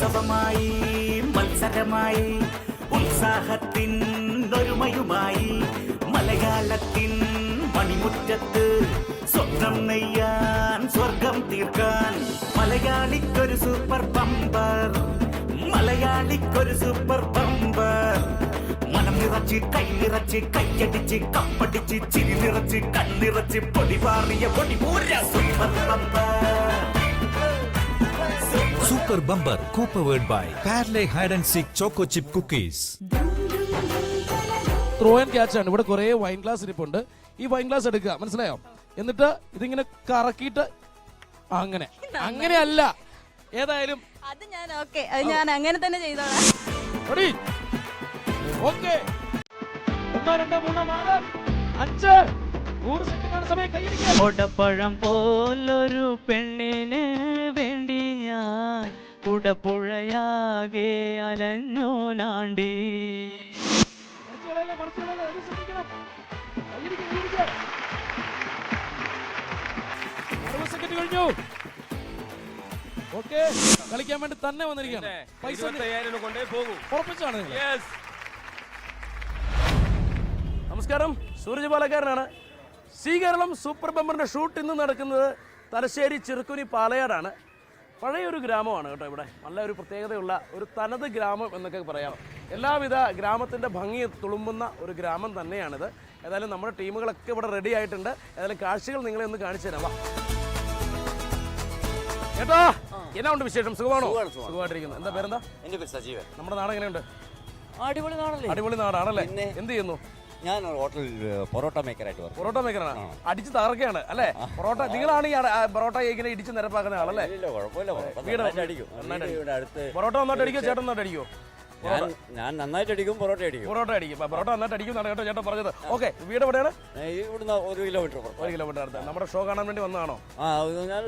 ഉത്സവമായി മത്സരമായി ഉത്സാഹത്തിൻ ഒരുമയുമായി മലയാളത്തിൻ മണിമുറ്റത്ത് സ്വപ്നം നെയ്യാൻ സ്വർഗം തീർക്കാൻ മലയാളിക്കൊരു സൂപ്പർ ബമ്പർ, മലയാളിക്കൊരു സൂപ്പർ ബമ്പർ. മനം നിറച്ച് കൈ നിറച്ച് കൈയടിച്ച് കപ്പടിച്ച് ചിരി നിറച്ച് കണ്ണിറച്ച് പൊടി പാറിയ പൊടി പൂര super bumper. Super Bumper co-powered by Parle Hide and Seek Choco Chip Cookies. Throw and catch ആണ്. ഇവിടെ കുറെ വൈൻ ഗ്ലാസ് ഇരിപ്പുണ്ട്. ഈ വൈൻ ഗ്ലാസ് എടുക്കുക, മനസ്സിലായോ? എന്നിട്ട് ഇതിങ്ങനെ കറക്കിയിട്ട് അങ്ങനെ അങ്ങനെയല്ല, ഏതായാലും അത് ഞാൻ ഓക്കെ, അത് ഞാൻ അങ്ങനെ തന്നെ ചെയ്തോളാം. ഓക്കെ. 1 2 3 4 5 100 സെക്കൻഡാണ് സമയം. കൈയടിക്കുക. ഒടപ്പഴം പോലൊരു പെണ്ണിന് വേണ്ടി ഞാൻ കുടപ്പുഴയാകെ അലഞ്ഞു നാണ്ടി. കഴിഞ്ഞു. ഓക്കെ, കളിക്കാൻ വേണ്ടി തന്നെ വന്നിരിക്കുകയാണ്. പൈസ ഉറപ്പിച്ചാണ് നിങ്ങൾ. നമസ്കാരം, സൂരജ് പാലക്കാരനാണ്. സി കേരളം സൂപ്പർ ബമ്പറിന്റെ ഷൂട്ട് ഇന്ന് നടക്കുന്നത് തലശ്ശേരി ചിറുക്കുനി പാലയാടാണ്. പഴയൊരു ഗ്രാമമാണ് കേട്ടോ. ഇവിടെ നല്ല ഒരു പ്രത്യേകതയുള്ള ഒരു തനത് ഗ്രാമം എന്നൊക്കെ പറയാം. എല്ലാവിധ ഗ്രാമത്തിൻ്റെ ഭംഗി തുളുമ്പുന്ന ഒരു ഗ്രാമം തന്നെയാണിത്. ഏതായാലും നമ്മുടെ ടീമുകളൊക്കെ ഇവിടെ റെഡി ആയിട്ടുണ്ട്. ഏതായാലും കാഴ്ചകൾ നിങ്ങളെ ഒന്ന് കാണിച്ചു തരാം. ചേട്ടാ, എന്നാ ഉണ്ട് വിശേഷം? സുഖമാണോ? സുഖമായിട്ടിരിക്കുന്നു. എന്താ പേരെന്താ? എന്റെ പേര് സജീവൻ. നമ്മുടെ നാട് എങ്ങനെയുണ്ട്? അടിപൊളി നാടല്ലേ? അടിപൊളി നാടാണല്ലേ? എന്ത് ചെയ്യുന്നു? ഞാൻ ഹോട്ടലിൽ പൊറോട്ട മേക്കറായിട്ട് വർക്ക്. പൊറോട്ട മേക്കറാണ്. അടിച്ച് തകർക്കുകയാണ് അല്ലേ? പൊറോട്ട നിങ്ങളാണ് ഈ പൊറോട്ട ഇങ്ങനെ ഇടിച്ച് നിരപ്പാക്കുന്ന ആളല്ലേ? പൊറോട്ട നന്നായിട്ട് അടിക്കോ ചേട്ടൻ നന്നായിട്ട് അടിക്കോ? ഞാൻ നന്നായിട്ട് അടിക്കും, പൊറോട്ട അടിക്കും. പൊറോട്ട അടിക്കും. പൊറോട്ട നന്നായിട്ട് അടിക്കും എന്നാണ് കേട്ടോ ചേട്ടൻ പറഞ്ഞത്. ഓക്കെ, വീട് എവിടെയാണ്? ഇവിടുന്ന് 1 കിലോമീറ്റർ. 1 കിലോമീറ്റർ അടുത്ത്. നമ്മുടെ ഷോ കാണാൻ വേണ്ടി വന്നതാണോ? ഞാൻ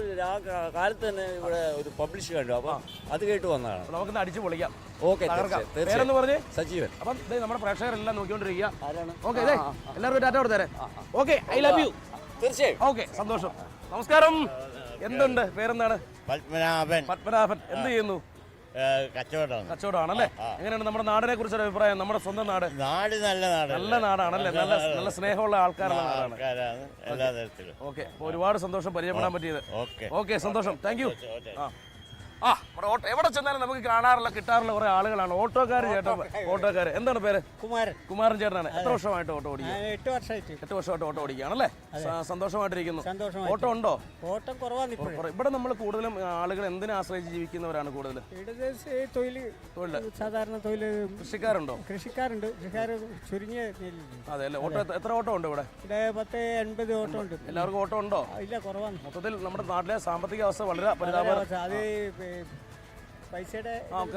കാലത്ത് തന്നെ ഇവിടെ ഒരു പബ്ലിഷ് കണ്ടു, അപ്പൊ അത് കേട്ട് വന്നതാണ്. നമുക്കിന്ന് അടിച്ച് പൊളിക്കാം. ഓക്കെ, പേരെന്ന് പറഞ്ഞേ? സജീവൻ. അപ്പം നമ്മുടെ പ്രേക്ഷകരെല്ലാം നോക്കിക്കൊണ്ടിരിക്കുക. ഓക്കെ, എല്ലാവർക്കും ടാറ്റ കൊടുത്തേരെ. Okay, I love you. തീർച്ചയായും. ഓക്കെ, സന്തോഷം. നമസ്കാരം. എന്തുണ്ട്? പേരെന്താണ്? പത്മനാഭൻ. പത്മനാഭൻ. എന്ത് ചെയ്യുന്നു? കച്ചവടമാണല്ലേ? എങ്ങനെയാണ് നമ്മുടെ നാടിനെ കുറിച്ചൊരു അഭിപ്രായം? നമ്മുടെ സ്വന്തം നാട് നല്ല നാടാണല്ലേ? നല്ല സ്നേഹമുള്ള ആൾക്കാരുള്ള നാടാണ്. ഓക്കെ, ഒരുപാട് സന്തോഷം പരിചയപ്പെടാൻ പറ്റിയത്. ഓക്കെ, സന്തോഷം. Thank you. നമ്മുടെ ഓട്ടോ എവിടെ ചെന്നാലും നമുക്ക് കാണാറുള്ള കിട്ടാറുള്ള കുറെ ആളുകളാണ് ഓട്ടോക്കാർ. ചേട്ടൻ ഓട്ടോക്കാർ. എന്താണ് പേര്? കുമാരൻ ചേട്ടനാണ്. എത്ര വർഷമായിട്ട് ഓട്ടോ ഓടിക്കുക? 8 വർഷമായിട്ട് ഓട്ടോ ഓടിക്കുകയാണല്ലേ? സന്തോഷമായിട്ടിരിക്കുന്നു. ഓട്ടോ ഉണ്ടോ? ഓട്ടം കുറവാണ്. ഇവിടെ നമ്മൾ കൂടുതലും ആളുകൾ എന്തിനെ ആശ്രയിച്ച് ജീവിക്കുന്നവരാണ് കൂടുതൽ? തൊഴിൽ, സാധാരണ തൊഴിൽ. കൃഷിക്കാരുണ്ടോ? കൃഷിക്കാരുണ്ട്. ചുരുങ്ങിയ. അതെ അല്ലേ? ഓട്ടോ എത്ര ഓട്ടോ ഉണ്ട് ഇവിടെ? 10-80 ഓട്ടോ ഉണ്ട്. എല്ലാവർക്കും ഓട്ടോ ഉണ്ടോ? ഇല്ല, കുറവാണ്. മൊത്തത്തിൽ നമ്മുടെ നാട്ടിലെ സാമ്പത്തിക അവസ്ഥ വളരെ പരിതാപകരം. അത് പൈസയുടെ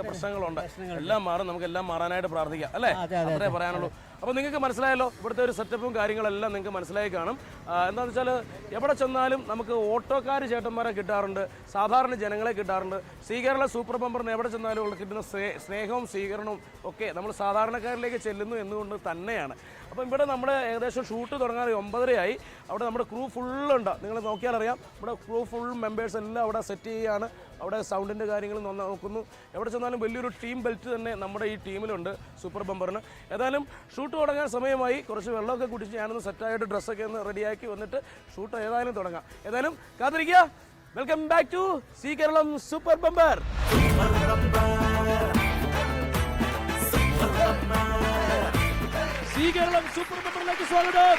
പ്രശ്നങ്ങളുണ്ട്. എല്ലാം മാറും. നമുക്ക് എല്ലാം മാറാനായിട്ട് പ്രാർത്ഥിക്കാം അല്ലേ? അത്രേ പറയാനുള്ളൂ. അപ്പോൾ നിങ്ങൾക്ക് മനസ്സിലായല്ലോ ഇവിടുത്തെ ഒരു സെറ്റപ്പും കാര്യങ്ങളെല്ലാം നിങ്ങൾക്ക് മനസ്സിലായി കാണും. എന്താണെന്ന് വെച്ചാൽ എവിടെ ചെന്നാലും നമുക്ക് ഓട്ടോക്കാർ ചേട്ടന്മാരെ കിട്ടാറുണ്ട്, സാധാരണ ജനങ്ങളെ കിട്ടാറുണ്ട്. സി കേരള സൂപ്പർ ബമ്പറിന് എവിടെ ചെന്നാലും കിട്ടുന്ന സ്നേഹവും സ്വീകരണവും ഒക്കെ നമ്മൾ സാധാരണക്കാരിലേക്ക് ചെല്ലുന്നു എന്നുകൊണ്ട് തന്നെയാണ്. അപ്പം ഇവിടെ നമ്മുടെ ഏകദേശം ഷൂട്ട് തുടങ്ങാൻ 9:30 അവിടെ നമ്മുടെ ക്രൂ ഫുള്ളുണ്ട്. നിങ്ങൾ നോക്കിയാൽ അറിയാം. ഇവിടെ ക്രൂ ഫുൾ മെമ്പേഴ്സ് എല്ലാം അവിടെ സെറ്റ് ചെയ്യുകയാണ്. അവിടെ സൗണ്ടിൻ്റെ കാര്യങ്ങൾ നോക്കുന്നു. എവിടെ ചെന്നാലും വലിയൊരു ടീം ബെൽറ്റ് തന്നെ നമ്മുടെ ഈ ടീമിലുണ്ട് സൂപ്പർ ബമ്പറിന്. ഏതായാലും ഷൂട്ട് തുടങ്ങാൻ സമയമായി. കുറച്ച് വെള്ളമൊക്കെ കുടിച്ച് ഞാനൊന്ന് സെറ്റായിട്ട് ഡ്രസ്സൊക്കെ ഒന്ന് റെഡിയാക്കി വന്നിട്ട് ഷൂട്ട് ഏതായാലും തുടങ്ങാം. ഏതായാലും കാത്തിരിക്കുക. Welcome back to C Keralam super bumper. C Keralam super ബമ്പറിലേക്ക് സ്വാഗതം.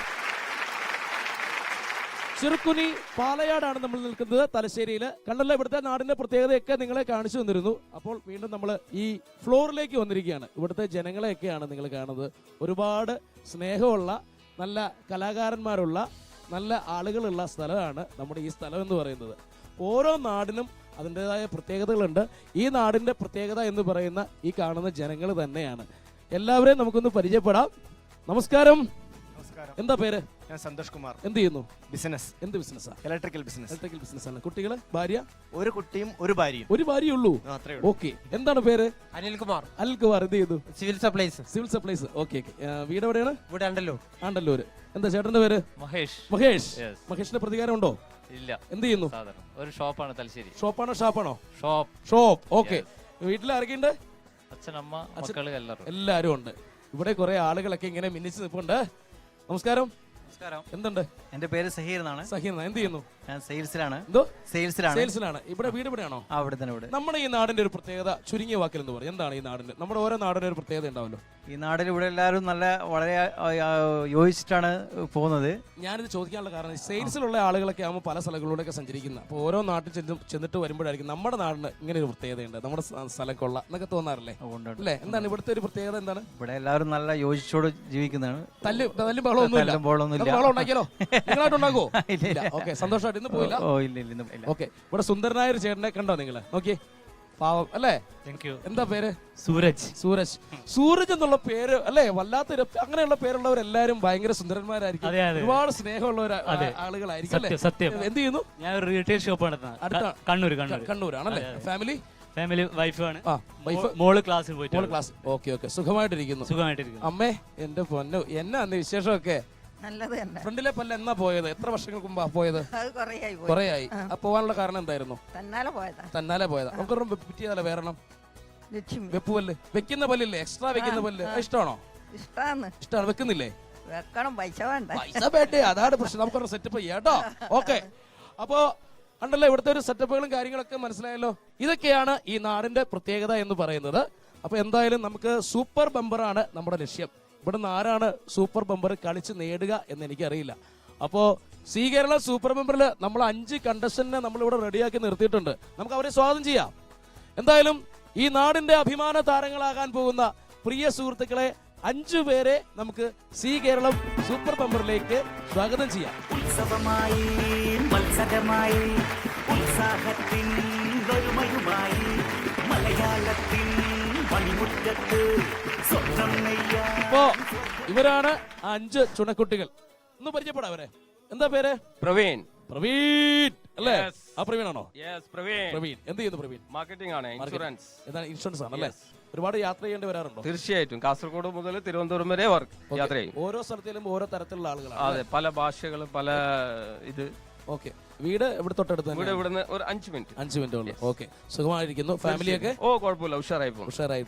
ചിറുക്കുനി പാലയാടാണ് നമ്മൾ നിൽക്കുന്നത്, തലശ്ശേരിയിൽ. കണ്ടല്ലോ, ഇവിടുത്തെ നാടിന്റെ പ്രത്യേകതയൊക്കെ നിങ്ങളെ കാണിച്ചു തന്നിരുന്നു. അപ്പോൾ വീണ്ടും നമ്മൾ ഈ ഫ്ലോറിലേക്ക് വന്നിരിക്കുകയാണ്. ഇവിടുത്തെ ജനങ്ങളെയൊക്കെയാണ് നിങ്ങൾ കാണുന്നത്. ഒരുപാട് സ്നേഹമുള്ള നല്ല കലാകാരന്മാരുള്ള നല്ല ആളുകളുള്ള സ്ഥലമാണ് നമ്മുടെ ഈ സ്ഥലം എന്ന് പറയുന്നത്. ഓരോ നാടിനും അതിൻ്റെതായ പ്രത്യേകതകളുണ്ട്. ഈ നാടിന്റെ പ്രത്യേകത എന്ന് പറയുന്ന ഈ കാണുന്ന ജനങ്ങൾ തന്നെയാണ്. എല്ലാവരെയും നമുക്കൊന്ന് പരിചയപ്പെടാം. നമസ്കാരം. എന്താ പേര്? ഞാൻ സന്തോഷ് കുമാർ. എന്ത് ചെയ്യുന്നു? ബിസിനസ്. എന്ത് ബിസിനസ്സാ? ഇലക്ട്രിക്കൽ ബിസിനസ് ആണ്. കുട്ടികള്? ഭാര്യ? ഒരു കുട്ടിയും ഒരു ഭാര്യയും. ഒരു ഭാര്യയേ ഉള്ളൂ? ഓക്കെ. എന്താണ് പേര്? അനിൽകുമാർ. അനിൽകുമാർ. എന്ത് ചെയ്തു? Civil supplies. ഓക്കെ. വീട് എവിടെയാണ്? ഇവിടെ ആണ്ടല്ലൂര്. എന്താ ചേട്ടന്റെ പേര്? മഹേഷ്. മഹേഷിന്റെ പ്രതികാരം ഉണ്ടോ? ഇല്ല. എന്ത് ചെയ്യുന്നു? ഒരു ഷോപ്പാണ് തലശ്ശേരി. ഷോപ്പാണോ ഷാപ്പാണോ? ഷോപ്പ്. ഓക്കെ. വീട്ടിൽ ആരൊക്കെയുണ്ട്? അച്ഛനമ്മ മക്കള് എല്ലാവരും. എല്ലാരും ഉണ്ട്. ഇവിടെ കുറെ ആളുകളൊക്കെ ഇങ്ങനെ മിന്നിച്ച് നിൽപ്പുണ്ട്. നമസ്കാരം. നമസ്കാരം. എന്തുണ്ട്? എന്റെ പേര് സഹീർ എന്നാണ്. സഹീർ, എന്ത് ചെയ്യുന്നു? ഞാൻ സെയിൽസിലാണ്. എന്തോ? സെയിൽസിലാണ്. സെയിൽസിലാണ്. ഇവിടെ വീട് ഇവിടെയാണോ? അവിടെ തന്നെ. ഇവിടെ നമ്മുടെ ഈ നാടിന്റെ ഒരു പ്രത്യേകത ചുരുങ്ങിയ വാക്കിൽ എന്ന് പറയും. എന്താണ് ഈ നാടിന്റെ? നമ്മുടെ ഓരോ നാടിന്റെ ഒരു പ്രത്യേകത ഉണ്ടാവല്ലോ. ഈ നാട്ടിൽ ഇവിടെ എല്ലാവരും വളരെ യോജിച്ചിട്ടാണ് പോകുന്നത്. ഞാനിത് ചോദിക്കാനുള്ള കാരണം സെയിൽസിലുള്ള ആളുകളൊക്കെ ആകുമ്പോൾ പല സ്ഥലങ്ങളിലൂടെയൊക്കെ സഞ്ചരിക്കുന്ന, അപ്പോൾ ഓരോ നാട്ടിൽ ചെന്നിട്ട് വരുമ്പോഴായിരിക്കും നമ്മുടെ നാടിന് ഇങ്ങനെ ഒരു പ്രത്യേകതയുണ്ട്, നമ്മുടെ സ്ഥലം കൊള്ള എന്നൊക്കെ തോന്നാറില്ലേ? അല്ലേ? എന്താണ് ഇവിടുത്തെ ഒരു പ്രത്യേകത? എന്താണ്? ഇവിടെ എല്ലാവരും നല്ല യോജിച്ചോട് ജീവിക്കുന്നതാണ്. തല്ലും ബഹളമൊന്നുമില്ല. ബഹളം ഉണ്ടാക്കിയാലോ? നിങ്ങളായിട്ട് ഉണ്ടാക്കുവോ? ഓക്കെ, സന്തോഷമായിട്ട് ഇന്ന് പോയില്ല. ഓ ഇല്ല. ഓക്കെ, ഇവിടെ സുന്ദരനായ ഒരു ചേട്ടനെ കണ്ടോ നിങ്ങള്? നോക്കി, പാവം അല്ലേ? എന്താ പേര്? സൂരജ്. സൂരജ് എന്നുള്ള പേര് അല്ലേ? വല്ലാത്തൊരു, അങ്ങനെയുള്ള പേരുള്ളവരെല്ലാരും ഭയങ്കര സുന്ദരന്മാരായിരിക്കും, ഒരുപാട് സ്നേഹമുള്ള ആളുകളായിരിക്കും അല്ലേ? സത്യം. എന്ത് ചെയ്യുന്നു? ഞാൻ ഒരു റീറ്റെയിൽ ഷോപ്പ് നടത്തുന്ന കണ്ണൂരാണല്ലേ? ഫാമിലി വൈഫാണ്. വൈഫ്, മോള് ക്ലാസ്സിൽ പോയിട്ട്. ക്ലാസ്. ഓക്കെ, സുഖമായിട്ടിരിക്കുന്നു. അമ്മേ, എന്റെ പൊന്നു, എന്നാ വിശേഷമൊക്കെ? നല്ലത് തന്നെ. ഫ്രണ്ടിലെ പല്ല് എന്നാ പോയത്? എത്ര വർഷങ്ങൾക്ക് മുമ്പാ പോയത്? അത് കൊറേയായി. പോവാനുള്ള കാരണം എന്തായിരുന്നു? തന്നാലെ പോയതാ. നമുക്കൊരു പറ്റിയതല്ല, വേറെ ലക്ഷ്മി വെപ്പുപല്ല്, വെക്കുന്ന പല്ലില്ലേ? എക്സ്ട്രാ വെക്കുന്ന പല്ല് ഇഷ്ടമാണോ? ഇഷ്ടമാണ്. വെക്കുന്നില്ലേ? വെക്കണം, പൈസ വേണ്ട. പൈസ വേണ്ടേ? അതാണ് പ്രശ്നം. നമുക്കൊരു സെറ്റപ്പ് ചെയ്യാം കേട്ടോ. ഓക്കെ, അപ്പോ ഉണ്ടല്ലോ ഇവിടുത്തെ ഒരു സെറ്റപ്പുകളും കാര്യങ്ങളൊക്കെ മനസ്സിലായല്ലോ. ഇതൊക്കെയാണ് ഈ നാടിന്റെ പ്രത്യേകത എന്ന് പറയുന്നത്. അപ്പൊ എന്തായാലും നമുക്ക് സൂപ്പർ ബമ്പറാണ് നമ്മുടെ ലക്ഷ്യം. ഇവിടുന്ന് ആരാണ് സൂപ്പർ ബമ്പർ കളിച്ച് നേടുക എന്ന് എനിക്കറിയില്ല. അപ്പോൾ സി കേരള സൂപ്പർ ബമ്പറിൽ നമ്മൾ 5 കണ്ടസ്റ്റന്റിനെ നമ്മളിവിടെ റെഡിയാക്കി നിർത്തിയിട്ടുണ്ട്. നമുക്ക് അവരെ സ്വാഗതം ചെയ്യാം. എന്തായാലും ഈ നാടിന്റെ അഭിമാന താരങ്ങളാകാൻ പോകുന്ന പ്രിയ സുഹൃത്തുക്കളെ 5 പേരെ നമുക്ക് സി കേരളം സൂപ്പർ ബമ്പറിലേക്ക് സ്വാഗതം ചെയ്യാം. ഉത്സവമായി, മത്സരമായി, ഉത്സാഹത്തിൻ ഒരുമയുമായി, മലയാളത്തിൻ മണിമുറ്റത്ത് സ്വപ്നം നെയ്യാൻ. ഇപ്പോ ഇവരാണ് 5 ചുണക്കുട്ടികൾ. ഒന്ന് പരിചയപ്പെടാം അവരെ. എന്താ പേര്? പ്രവീൺ അല്ലേ? ആ പ്രവീണാണോ? പ്രവീൺ. എന്ത് ചെയ്യുന്നു പ്രവീൺ? മാർക്കറ്റിംഗ് ആണ്, ഇൻഷുറൻസ്. എന്താണ്? ഇൻഷുറൻസ് ആണ് അല്ലേ? ഒരുപാട് യാത്ര ചെയ്യേണ്ടി വരാറുണ്ടോ? തീർച്ചയായിട്ടും. കാസർഗോഡ് മുതൽ തിരുവനന്തപുരം വരെ യാത്ര ചെയ്യും. ഓരോ സ്ഥലത്തിലും ഓരോ തരത്തിലുള്ള ആളുകളാണ്. അതെ, പല ഭാഷകളും പല ഇത്. ഓക്കെ, വീട് ഇവിടെ തൊട്ടടുത്ത്? ഇവിടുന്ന് ഒരു 5 മിനിറ്റ് ഉള്ളു. ഓക്കെ, സുഖമായിരിക്കുന്നു. ഫാമിലിയൊക്കെ? ഓ, കുഴപ്പമില്ല, ഉഷാറായി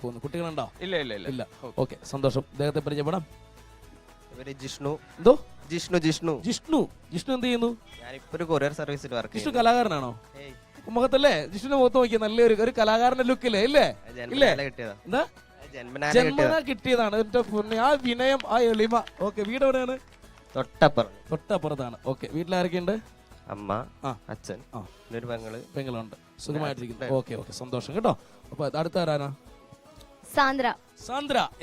പോകുന്നു. കുട്ടികളുണ്ടോ? ഇല്ല. ഓക്കെ, സന്തോഷം. അദ്ദേഹത്തെ പരിചയപ്പെടാം. ജിഷ്ണു. എന്തോ? ജിഷ്ണു. ജിഷ്ണു എന്ത് ചെയ്യുന്നു? ഞാനിപ്പോ ഒരു കൊറിയർ സർവീസിൽ വർക്ക്. ജിഷ്ണു കലാകാരനാണ് മുഖത്തല്ലേ? ജിഷ്ണുവിന്റെ മുഖത്ത് നോക്കിയ നല്ലൊരു കലാകാരന്റെ ലുക്കില്ലേ? ഇല്ലേ? എന്താ? ജന്മനാ കിട്ടിയതാണ്. എന്റെ പൊന്നെ, ആ വിനയം, ആ എളിമ. ഓക്കെ, വീട് എവിടെയാണ്? തൊട്ടപ്പുറത്താണ്. ഓക്കെ, വീട്ടിലാരൊക്കെയുണ്ട്? അമ്മ, അച്ഛൻ, ഒരു പെങ്ങളുണ്ട്. സുഖമായിട്ടിരിക്കുന്നു. ഓക്കെ, സന്തോഷം കേട്ടോ. അപ്പൊ അടുത്ത ആരാനാ? സാന്ദ്ര.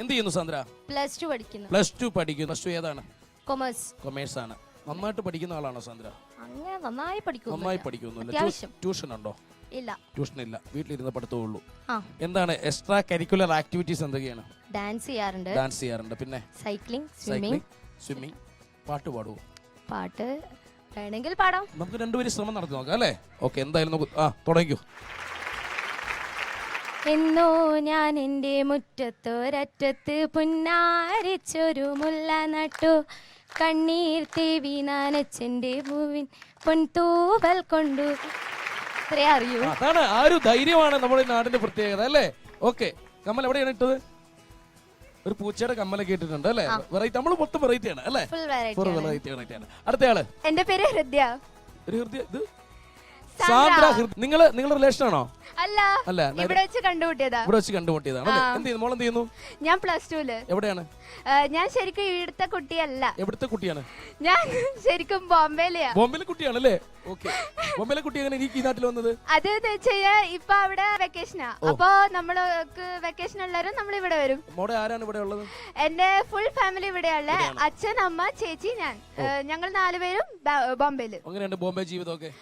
എന്ത് ചെയ്യുന്നു സാന്ദ്ര? +2 പഠിക്കുന്നു. പ്ലസ് ടു ഏതാണ്? കൊമേഴ്സ് ആണ്. നന്നായിട്ട് പഠിക്കുന്ന ആളാണോ സാന്ദ്ര? അങ്ങനെ നന്നായി പഠിക്കുന്നില്ല. ട്യൂഷൻ ഉണ്ടോ? ഇല്ല. ട്യൂഷൻ ഇല്ല, വീട്ടിലിരുന്ന് പഠിത്തമേ ഉള്ളൂ. എന്താണ് എക്സ്ട്രാ കരിക്കുലർ ആക്ടിവിറ്റീസ്? എന്തൊക്കെയാണ്? ഡാൻസ് ചെയ്യാറുണ്ട്. പിന്നെ സൈക്ലിംഗ്, സ്വിമ്മിംഗ്. പാട്ട് പാടുവോ? പാട്ട് വേണമെങ്കിൽ പാടാം. നമുക്ക് രണ്ടുപേരും ശ്രമം നടത്തി നോക്കാം അല്ലേ? ഓക്കെ, എന്തായാലും നമുക്ക് തുടങ്ങിക്കോ. എന്നോ ഞാൻ എൻ്റെ മുറ്റത്തൊരറ്റത്ത് പുന്നാരിച്ചൊരു മുല്ല നട്ടു, കണ്ണീർ തേവി നനച്ചെന്റെ പൂവിൻ പൊൻതൂവൽ കൊണ്ടു. ഇത്രേ അറിയൂ. അതാണ്, ആ ഒരു ധൈര്യമാണ് നമ്മുടെ നാടിന്റെ പ്രത്യേകത അല്ലേ? ഓക്കെ, കമ്മൽ എവിടെയാണ് ഇട്ടത്? ഒരു പൂച്ചയുടെ കമ്മലൊക്കെ ഇട്ടിട്ടുണ്ട് അല്ലേ? വെറൈറ്റി, നമ്മൾ മൊത്തം വെറൈറ്റി ആണ് അല്ലേ? ഫുൾ വെറൈറ്റി ആണ്. അടുത്തയാള്? എന്റെ പേര് ഹൃദയ. സാന്ദ്ര. നിങ്ങളുടെ റിലേഷൻ ആണോ? അല്ല, ഇവിടെ വെച്ച് കണ്ടുമുട്ടിയതാണ്. എന്ത് ചെയ്യുന്നു മോൾ? എന്ത് ചെയ്യുന്നു? ഞാൻ +2. എവിടെയാണ്? ഞാൻ ശരിക്കും ഇവിടുത്തെ കുട്ടിയല്ല. എവിടുത്തെ കുട്ടിയാണ്? ഞാൻ ശരിക്കും ബോംബെയിലെയാ. ബോംബെയിലെ കുട്ടിയാണല്ലേ? ഓക്കെ, ബോംബെയിലെ കുട്ടി എങ്ങനെ ഈ നാട്ടിൽ വന്നത്? അത് ഇപ്പൊ അവിടെ വെക്കേഷനാ. അപ്പൊ നമ്മൾക്ക് വെക്കേഷൻ ഉള്ളവരും നമ്മൾ ഇവിടെ വരും. മോടെ ആരാണ് ഇവിടെ ഉള്ളത്? എന്റെ ഫുൾ ഫാമിലി ഇവിടെയുള്ള അച്ഛൻ, അമ്മ, ചേച്ചി, ഞാൻ. ഞങ്ങൾ 4 പേരും ബോംബെയില്. അങ്ങനെയുണ്ട് ബോംബെ ജീവിതമൊക്കെ?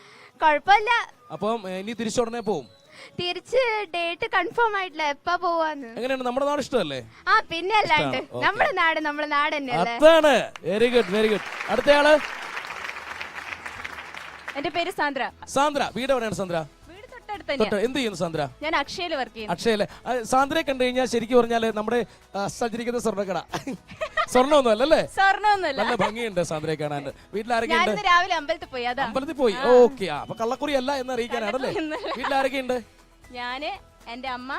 കുഴപ്പമില്ല. അപ്പം ഇനി തിരിച്ചുടനെ പോവും? തിരിച്ച് ഡേറ്റ് കൺഫേം ആയിട്ടില്ല, എപ്പാ പോവാന്ന്. എങ്ങനെയാണ്? നമ്മുടെ നാട് ഇഷ്ടമല്ലേ? പിന്നെ അല്ലാണ്ട് നമ്മുടെ നാട് തന്നെയല്ലേ? അതാണ്. Very good. അടുത്തയാള്? എന്റെ പേര് സാന്ദ്ര. വീട് എവിടെയാണ് സാന്ദ്ര? എന്ത് ചെയ്യുന്നു സാന്ദ്ര? ഞാൻ അക്ഷയയില് വർക്ക് ചെയ്യുന്നു. അക്ഷയയില്. സാന്ദ്രയെ കണ്ടു കഴിഞ്ഞാൽ ശരിക്കും പറഞ്ഞാല് നമ്മുടെ സഞ്ചരിക്കുന്ന സ്വർണ്ണക്കട. സ്വർണ്ണമൊന്നും അല്ലല്ലേ? നല്ല ഭംഗിയുണ്ട് സാന്ദ്രയെ കാണാൻ. വീട്ടിലാരൊക്കെയുണ്ട്? രാവിലെ അമ്പലത്തിൽ പോയി. ഓക്കെ, അപ്പൊ കള്ളക്കുറി അല്ല എന്ന് അറിയിക്കാനാണല്ലേ? വീട്ടിലാരൊക്കെയുണ്ട്? ഞാന്, എന്റെ അമ്മ,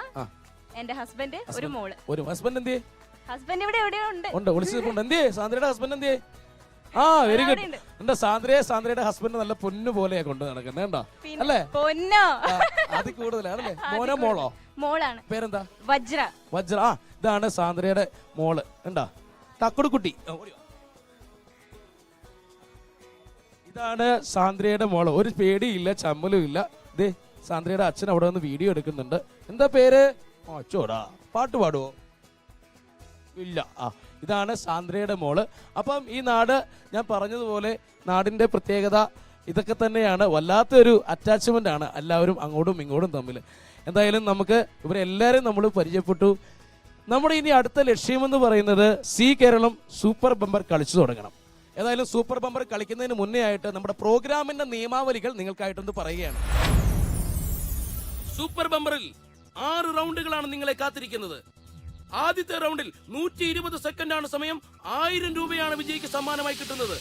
എന്റെ ഹസ്ബൻഡ്, ഒരു മോള്. ഒരു ഹസ്ബൻഡ് എന്തിയെ? ഹസ്ബൻഡ് ഇവിടെ എവിടെയോ ഉണ്ട്. ഉണ്ട്, വിളിച്ചിട്ടുണ്ട്. എന്തിയെ സാന്ദ്രയുടെ ഹസ്ബൻഡ് എന്തിയെ? ആ, വെരി ഗുഡ്. എന്താ സാന്ദ്രയുടെ ഹസ്ബൻഡ് നല്ല പൊന്നു പോലെയാ കൊണ്ട് നടക്കുന്നത് കേട്ടോ, അല്ലേ? പൊന്നോ, അത് കൂടുതലാണല്ലേ. മോനോ മോളോ? മോളാണ്. പേരെന്താ? വജ്ര. വജ്ര. ആ, ഇതാണ് സാന്ദ്രയുടെ മോള്. എന്താ തക്കുടുക്കുട്ടി. ഇതാണ് സാന്ദ്രയുടെ മോള്. ഒരു പേടിയില്ല, ചമ്മലും ഇല്ല. ദേ സാന്ദ്രയുടെ അച്ഛൻ അവിടെ നിന്ന് വീഡിയോ എടുക്കുന്നുണ്ട്. എന്താ പേര്? ചോടാ, പാട്ട് പാടുവോ? ഇല്ല. ആ, ഇതാണ് സാന്ദ്രയുടെ മോള്. അപ്പം ഈ നാട് ഞാൻ പറഞ്ഞതുപോലെ നാടിന്റെ പ്രത്യേകത ഇതൊക്കെ തന്നെയാണ്. വല്ലാത്തൊരു അറ്റാച്ച്മെന്റ് ആണ് എല്ലാവരും അങ്ങോട്ടും ഇങ്ങോട്ടും തമ്മിൽ. എന്തായാലും നമുക്ക് ഇവരെല്ലാവരും നമ്മൾ പരിചയപ്പെട്ടു. നമ്മുടെ ഇനി അടുത്ത ലക്ഷ്യമെന്ന് പറയുന്നത് സി കേരളം സൂപ്പർ ബമ്പർ കളിച്ചു തുടങ്ങണം. ഏതായാലും സൂപ്പർ ബമ്പർ കളിക്കുന്നതിന് മുന്നേ ആയിട്ട് നമ്മുടെ പ്രോഗ്രാമിന്റെ നിയമാവലികൾ നിങ്ങൾക്കായിട്ടൊന്ന് പറയുകയാണ്. സൂപ്പർ ബമ്പറിൽ 6 റൗണ്ടുകളാണ് നിങ്ങളെ കാത്തിരിക്കുന്നത്. ആദ്യത്തെ റൗണ്ടിൽ 120 സെക്കൻഡാണ് സമയം. 1000 രൂപയാണ് വിജയിക്ക് സമ്മാനമായി കിട്ടുന്നത്.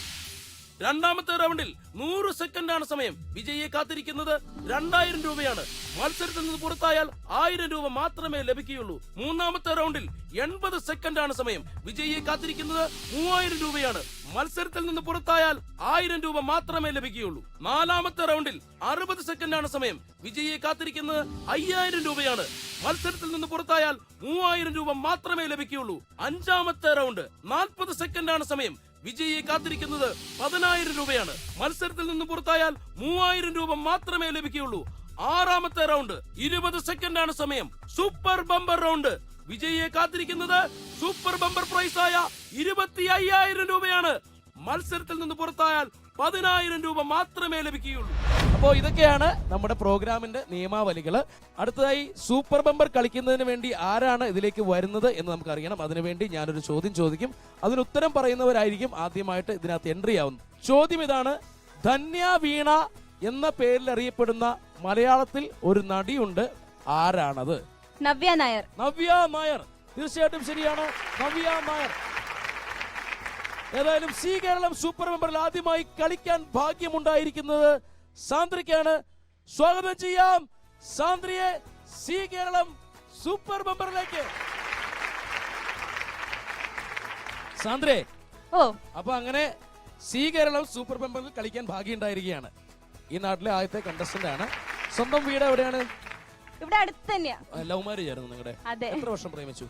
രണ്ടാമത്തെ റൗണ്ടിൽ 100 സെക്കൻഡാണ് സമയം. വിജയിയെ കാത്തിരിക്കുന്നത് 2000 രൂപയാണ്. മത്സരത്തിൽ നിന്ന് പുറത്തായാൽ 1000 രൂപ മാത്രമേ ലഭിക്കുകയുള്ളൂ. മൂന്നാമത്തെ റൗണ്ടിൽ 80 സെക്കൻഡാണ് സമയം. വിജയിയെ കാത്തിരിക്കുന്നത് 3000 രൂപയാണ്. മത്സരത്തിൽ നിന്ന് പുറത്തായാൽ 1000 രൂപ മാത്രമേ ലഭിക്കുകയുള്ളൂ. നാലാമത്തെ റൗണ്ടിൽ 60 സെക്കൻഡാണ് സമയം. വിജയിയെ കാത്തിരിക്കുന്നത് 5000 രൂപയാണ്. മത്സരത്തിൽ നിന്ന് പുറത്തായാൽ 3000 രൂപ മാത്രമേ ലഭിക്കുകയുള്ളൂ. അഞ്ചാമത്തെ റൗണ്ട് 40 സെക്കൻഡാണ് സമയം. വിജയിയെ കാത്തിരിക്കുന്നത് 10000 രൂപയാണ്. മത്സരത്തിൽ നിന്ന് പുറത്തായാൽ 3000 രൂപ മാത്രമേ ലഭിക്കുകയുള്ളൂ. ആറാമത്തെ റൗണ്ട് 20 സെക്കൻഡാണ് സമയം. Super bumper round. വിജയിയെ കാത്തിരിക്കുന്നത് സൂപ്പർ ബമ്പർ പ്രൈസായ 25000 രൂപയാണ്. മത്സരത്തിൽ നിന്ന് പുറത്തായാൽ 10000 രൂപ മാത്രമേ ലഭിക്കുകയുള്ളൂ. അപ്പോൾ ഇതൊക്കെയാണ് നമ്മുടെ പ്രോഗ്രാമിന്റെ നിയമാവലികൾ. അടുത്തതായി സൂപ്പർ ബമ്പർ കളിക്കുന്നതിന് വേണ്ടി ആരാണ് ഇതിലേക്ക് വരുന്നത് എന്ന് നമുക്കറിയണം. അതിനുവേണ്ടി ഞാനൊരു ചോദ്യം ചോദിക്കും. അതിന് ഉത്തരം പറയുന്നവരായിരിക്കും ആദ്യമായിട്ട് ഇതിനകത്ത് എൻട്രി ആവുന്നത്. ചോദ്യം ഇതാണ്: ധന്യ വീണ എന്ന പേരിൽ അറിയപ്പെടുന്ന മലയാളത്തിൽ ഒരു നടിയുണ്ട്. ആരാണത്? നവ്യ നായർ. നവ്യ നായർ. തീർച്ചയായിട്ടും ശരിയാണ്, നവ്യ നായർ. ഏതായാലും സി കേരളം സൂപ്പർ ബമ്പറിൽ ആദ്യമായി കളിക്കാൻ ഭാഗ്യമുണ്ടായിരിക്കുന്നത് സാന്ദ്രയ്ക്കാണ്. സ്വാഗതം ചെയ്യാം സാന്ദ്രയെ സി കേരളം സൂപ്പർ ബമ്പറിലേക്ക്. സാന്ദ്രേ, അപ്പൊ അങ്ങനെ സി കേരളം സൂപ്പർ ബമ്പറിൽ കളിക്കാൻ ഭാഗ്യം ഉണ്ടായിരിക്കുകയാണ്. ഈ നാട്ടിലെ ആദ്യത്തെ കണ്ടസ്റ്റന്റ് ആണ്. സ്വന്തം വീട് എവിടെയാണ്? ഇവിടെ അടുത്ത് തന്നെയാ. ലവ് മാരേജ് ആയിരുന്നു നിങ്ങളുടെ? എത്ര വർഷം പ്രേമിച്ചു?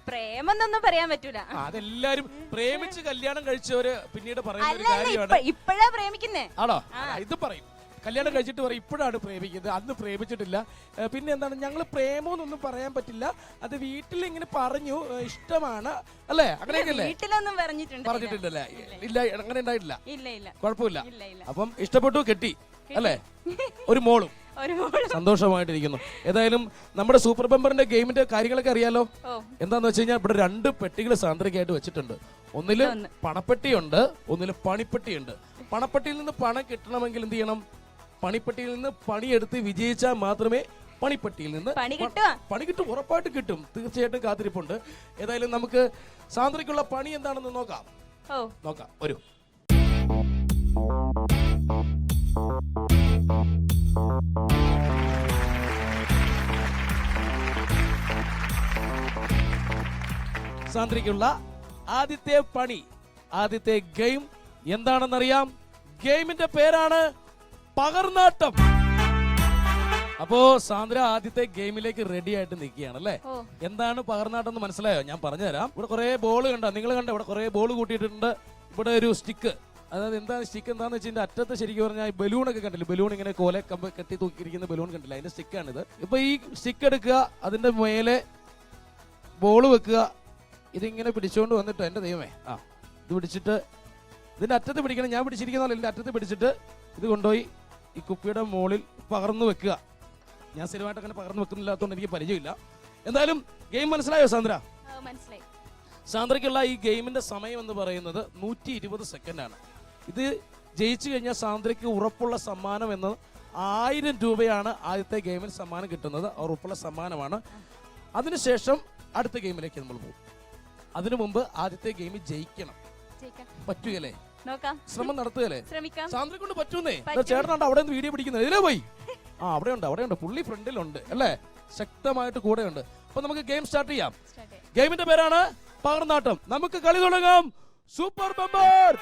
പ്രേമെന്നൊന്നും പറയാൻ പറ്റൂല. അതെല്ലാരും പ്രേമിച്ച് കല്യാണം കഴിച്ചവര് പിന്നീട് പറയുന്ന ഒരു കാര്യമാണ്. ഇപ്പഴാ പ്രേമിക്കുന്നേ? ആണോ? ഇത് പറയും, കല്യാണം കഴിച്ചിട്ട് പറയും ഇപ്പോഴാണ് പ്രേമിക്കുന്നത്, അന്ന് പ്രേമിച്ചിട്ടില്ല. പിന്നെ എന്താണ്, ഞങ്ങൾ പ്രേമോന്നൊന്നും പറയാൻ പറ്റില്ല, അത് വീട്ടിൽ ഇങ്ങനെ പറഞ്ഞു ഇഷ്ടമാണ് അല്ലേ, അങ്ങനെയൊക്കെയല്ലേ? വീട്ടിലൊന്നും പറഞ്ഞിട്ടുണ്ടല്ലേ? ഇല്ല, അങ്ങനെ ഉണ്ടായിട്ടില്ല. ഇല്ല, കുഴപ്പമില്ല. അപ്പം ഇഷ്ടപ്പെട്ടു, കെട്ടി അല്ലേ? ഒരു മോളും. സന്തോഷമായിട്ടിരിക്കുന്നു. ഏതായാലും നമ്മുടെ സൂപ്പർ ബമ്പറിന്റെ ഗെയിമിന്റെ കാര്യങ്ങളൊക്കെ അറിയാലോ. എന്താന്ന് വെച്ച് കഴിഞ്ഞാൽ ഇവിടെ 2 പെട്ടികൾ സാന്ദ്രയ്ക്കായിട്ട് വെച്ചിട്ടുണ്ട്. ഒന്നില് പണപ്പെട്ടിയുണ്ട്, ഒന്നില് പണിപ്പെട്ടിയുണ്ട്. പണപ്പെട്ടിയിൽ നിന്ന് പണം കിട്ടണമെങ്കിൽ എന്ത് ചെയ്യണം? പണിപ്പെട്ടിയിൽ നിന്ന് പണിയെടുത്ത് വിജയിച്ചാൽ മാത്രമേ പണിപ്പെട്ടിയിൽ നിന്ന് പണി കിട്ടും. ഉറപ്പായിട്ട് കിട്ടും, തീർച്ചയായിട്ടും കാത്തിരിപ്പുണ്ട്. ഏതായാലും നമുക്ക് സാന്ദ്രയ്ക്കുള്ള പണി എന്താണെന്ന് നോക്കാം. ഒരു സാന്ദ്രയ്ക്കുള്ള ആദ്യത്തെ പണി, ആദ്യത്തെ ഗെയിം എന്താണെന്നറിയാം. ഗെയിമിന്റെ പേരാണ് പകർന്നാട്ടം. അപ്പോ സാന്ദ്ര ആദ്യത്തെ ഗെയിമിലേക്ക് റെഡി ആയിട്ട് നിൽക്കുകയാണ് അല്ലേ? എന്താണ് പകർന്നാട്ടം എന്ന് മനസ്സിലായോ? ഞാൻ പറഞ്ഞുതരാം. ഇവിടെ കുറെ ബോൾ കണ്ടോ? നിങ്ങൾ കണ്ടോ? ഇവിടെ കുറെ ബോൾ കൂട്ടിയിട്ടുണ്ട്. ഇവിടെ ഒരു സ്റ്റിക്ക്, അതായത് എന്താണ് സ്റ്റിക്ക് എന്താന്ന് വെച്ചാൽ അറ്റത്ത് ശരിക്കും പറഞ്ഞാൽ ബലൂണൊക്കെ കണ്ടില്ല, ബലൂൺ ഇങ്ങനെ കോലെ കമ്പ് കെട്ടി തൂക്കിയിരിക്കുന്ന ബലൂൺ കണ്ടില്ല, അതിന്റെ സ്റ്റിക്കാണിത്. ഇപ്പൊ ഈ സ്റ്റിക്ക് എടുക്കുക, അതിന്റെ മേലെ ബോൾ വെക്കുക, ഇതിങ്ങനെ പിടിച്ചുകൊണ്ട് വന്നിട്ട് എന്റെ ദൈവമേ, ഇത് പിടിച്ചിട്ട് ഇതിന്റെ അറ്റത്ത് പിടിക്കണം. ഞാൻ പിടിച്ചിരിക്കുന്ന ഇതിന്റെ അറ്റത്ത് പിടിച്ചിട്ട് ഇത് കൊണ്ടുപോയി ഈ കുപ്പിയുടെ മുകളിൽ പകർന്നു വെക്കുക. ഞാൻ സ്ഥിരമായിട്ട് അങ്ങനെ പകർന്നു വെക്കുന്നില്ലാത്തതുകൊണ്ട് എനിക്ക് പരിചയമില്ല. എന്തായാലും ഗെയിം മനസ്സിലായോ സാന്ദ്ര? മനസ്സിലായി. സാന്ദ്രയ്ക്കുള്ള ഈ ഗെയിമിന്റെ സമയം എന്ന് പറയുന്നത് 120 സെക്കൻഡാണ്. ഇത് ജയിച്ചു കഴിഞ്ഞാൽ സാന്ദ്രയ്ക്ക് ഉറപ്പുള്ള സമ്മാനം എന്നത് 1000 രൂപയാണ്. ആദ്യത്തെ ഗെയിമിൽ സമ്മാനം കിട്ടുന്നത് ഉറപ്പുള്ള സമ്മാനമാണ്. അതിനുശേഷം അടുത്ത ഗെയിമിലേക്ക് നമ്മൾ പോകും. അതിനു മുമ്പ് ആദ്യത്തെ ഗെയിമിൽ ജയിക്കണം. പറ്റുകയല്ലേ? ശ്രമം നടത്തുകയല്ലേ? സാന്ദ്രയെ കൊണ്ട് പറ്റൂന്നേ. ചേട്ടനുണ്ട് അവിടെ നിന്ന് വീഡിയോ പിടിക്കുന്നത്. ഇതിലേ പോയി. അവിടെ ഉണ്ട് പുള്ളി ഫ്രണ്ടിലുണ്ട് അല്ലേ? ശക്തമായിട്ട് കൂടെയുണ്ട്. അപ്പൊ നമുക്ക് ഗെയിം സ്റ്റാർട്ട് ചെയ്യാം. ഗെയിമിന്റെ പേരാണ് പകർന്നാട്ടം. നമുക്ക് കളി തുടങ്ങാം. Super bumper.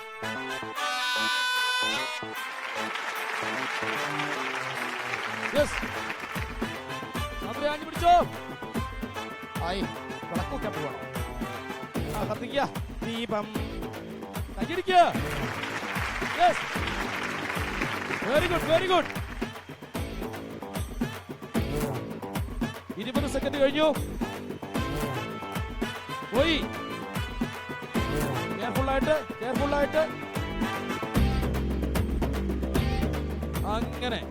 പിടിച്ചോ. ആയി വിളക്കൊക്കെ പോകണം. കത്തിക്ക ദീപം കൈയടിക്ക. Very good, very good. 20 second കഴിഞ്ഞു. പോയി. കെയർഫുള്ളായിട്ട്, കെയർഫുള്ളായിട്ട്. അങ്ങനെ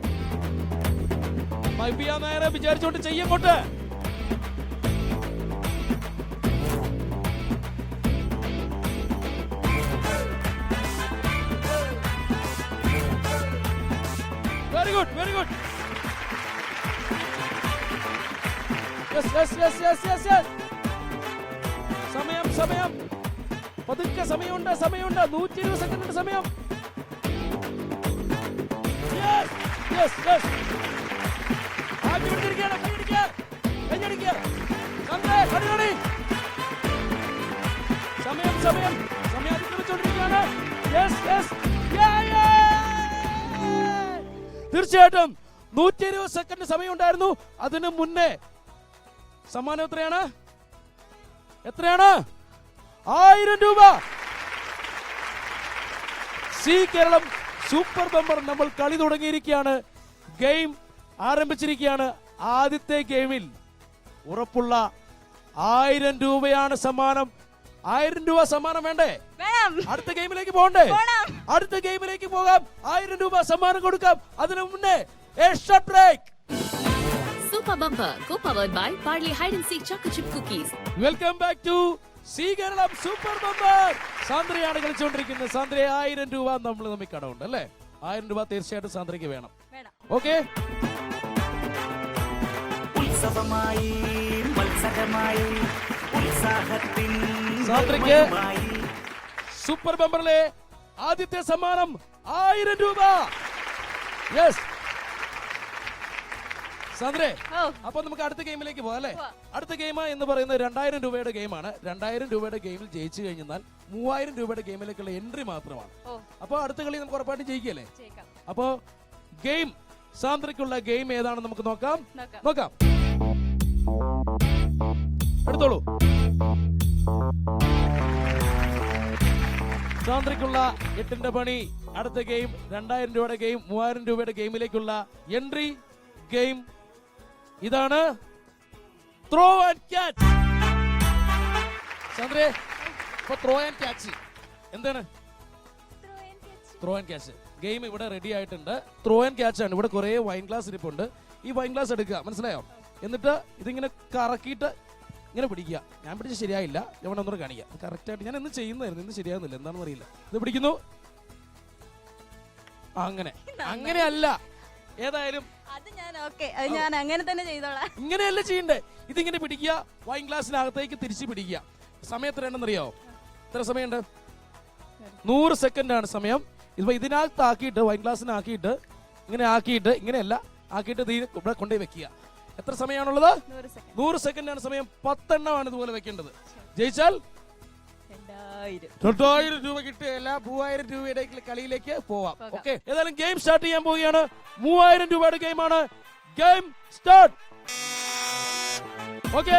നേരെ വിചാരിച്ചോണ്ട് ചെയ്യങ്ങോട്ട്. Very good, very good. Yes yes yes yes yes yes. സമയം, സമയം. പതുക്കെ സമയമുണ്ട്, സമയമുണ്ട്. 120 സെക്കൻഡ് സമയം. Yes yes yes. ആക്കി പിടിച്ചിരിക്കുകയാണ്. കൈയടിക്കുക, കൈയടിക്കുക. അടിപൊളി. സമയം, സമയം. സമയം അതിക്രമിച്ചുകൊണ്ടിരിക്കുകയാണ്. Yes yes. തീർച്ചയായിട്ടും 120 സെക്കൻഡ് സമയം ഉണ്ടായിരുന്നു. അതിനു മുന്നേ സമ്മാനം എത്രയാണ്? എത്രയാണ്? 1000 രൂപ. സി കേരളം സൂപ്പർ ബമ്പർ നമ്മൾ കളി തുടങ്ങിയിരിക്കുകയാണ്. ഗെയിം ആരംഭിച്ചിരിക്കുകയാണ്. ആദ്യത്തെ ഗെയിമിൽ ഉറപ്പുള്ള 1000 രൂപയാണ് സമ്മാനം. 1000 രൂപ സമ്മാനം വേണ്ടേ? അടുത്ത ഗെയിമിലേക്ക് പോകണ്ടേ? അടുത്ത ഗെയിമിലേക്ക് പോകാം. 1000 രൂപ സമ്മാനം കൊടുക്കാം. അതിനു മുന്നേ short break. Super Bumper, co-powered by Parley Hide and Seek Choco Chip Cookies. Welcome back to C Keralam super bumper. സാന്ദ്രയാണ് കളിച്ചുകൊണ്ടിരിക്കുന്നത്. സാന്ദ്ര 1000 രൂപ നമ്മൾ തമ്മിൽ കടമുണ്ട് അല്ലേ? 1000 രൂപ തീർച്ചയായിട്ടും സാന്ദ്രയ്ക്ക് വേണം. ഓക്കെ. ഉത്സവമായി മത്സരമായി ഉത്സാഹത്തിൻ സാന്ദ്രയ്ക്ക് സൂപ്പർ ബമ്പറിലെ ആദ്യത്തെ സമ്മാനം 1000 രൂപ. യെസ് സാന്ദ്രേ, അപ്പൊ നമുക്ക് അടുത്ത ഗെയിമിലേക്ക് പോകാം അല്ലേ? അടുത്ത ഗെയിം എന്ന് പറയുന്നത് 2000 രൂപയുടെ ഗെയിമാണ്. 2000 രൂപയുടെ ഗെയിമിൽ ജയിച്ചു കഴിഞ്ഞാൽ 3000 രൂപയുടെ ഗെയിമിലേക്കുള്ള എൻട്രി മാത്രമാണ്. അപ്പൊ അടുത്ത കളി നമുക്ക് ഉറപ്പായിട്ട് ജയിക്കല്ലേ? അപ്പൊ ഗെയിം സാന്ദ്രയ്ക്കുള്ള ഗെയിം ഏതാണെന്ന് നമുക്ക് നോക്കാം. നോക്കാം. എടുത്തോളൂ. സാന്ദ്രയ്ക്കുള്ള 8ന്റെ പണി. അടുത്ത ഗെയിം 2000 രൂപയുടെ ഗെയിം, 3000 രൂപയുടെ ഗെയിമിലേക്കുള്ള എൻട്രി ഗെയിം ഇതാണ്. Throw and catch. സാന്ദ്രേ, ഇപ്പൊ ത്രോ ആൻഡ് ക്യാച്ച് എന്താണ്? ത്രോ ആൻഡ് ക്യാച്ച് ഗെയിം ഇവിടെ റെഡി ആയിട്ടുണ്ട്. ത്രോ ആൻഡ് ക്യാച്ച് ആണ്. ഇവിടെ കുറെ വൈൻ ഗ്ലാസ് ഇരിപ്പുണ്ട്. ഈ വൈൻ ഗ്ലാസ് എടുക്കുക, മനസ്സിലായോ? എന്നിട്ട് ഇതിങ്ങനെ കറക്കിയിട്ട് ഇങ്ങനെ പിടിക്കുക. ഞാൻ പിടിച്ച് ശരിയായില്ല, ഞാൻ ഒന്നുകൂടെ കാണിക്കുക. കറക്റ്റായിട്ട് ഞാൻ ഇന്ന് ചെയ്യുന്നതായിരുന്നു, ഇന്ന് ശരിയാകുന്നില്ല, എന്താണെന്ന് അറിയില്ല. ഇത് പിടിക്കുന്നു. അങ്ങനെ അങ്ങനെയല്ല. ഏതായാലും ഞാൻ അങ്ങനെ തന്നെ ചെയ്തോളാം. ഇങ്ങനെയല്ല ചെയ്യണ്ടേ. ഇതിങ്ങനെ പിടിക്കുക, വൈൻ ഗ്ലാസിനകത്തേക്ക് തിരിച്ച് പിടിക്കുക. സമയം എത്രയാണെന്നറിയാവോ? എത്ര സമയമുണ്ട്? 100 സെക്കൻഡാണ് സമയം. ഇപ്പൊ ഇതിനകത്താക്കിയിട്ട് വൈൻ ഗ്ലാസിനാക്കിയിട്ട് ഇങ്ങനെ ആക്കിയിട്ട്, ഇങ്ങനെയല്ല ആക്കിയിട്ട് ഇവിടെ കൊണ്ടുപോയി വെക്കുക. എത്ര സമയമാണുള്ളത്? 100 സെക്കൻഡാണ് സമയം. 10 എണ്ണമാണ് ഇതുപോലെ വെക്കേണ്ടത്. ജയിച്ചാൽ 2000 രൂപ കിട്ടുകയല്ല, 3000 രൂപയുടെ കളിയിലേക്ക് പോവാം. ഓക്കെ, ഏതായാലും ഗെയിം സ്റ്റാർട്ട് ചെയ്യാൻ പോവുകയാണ്. 3000 രൂപയുടെ ഗെയിമാണ്. Game start. ഓക്കെ,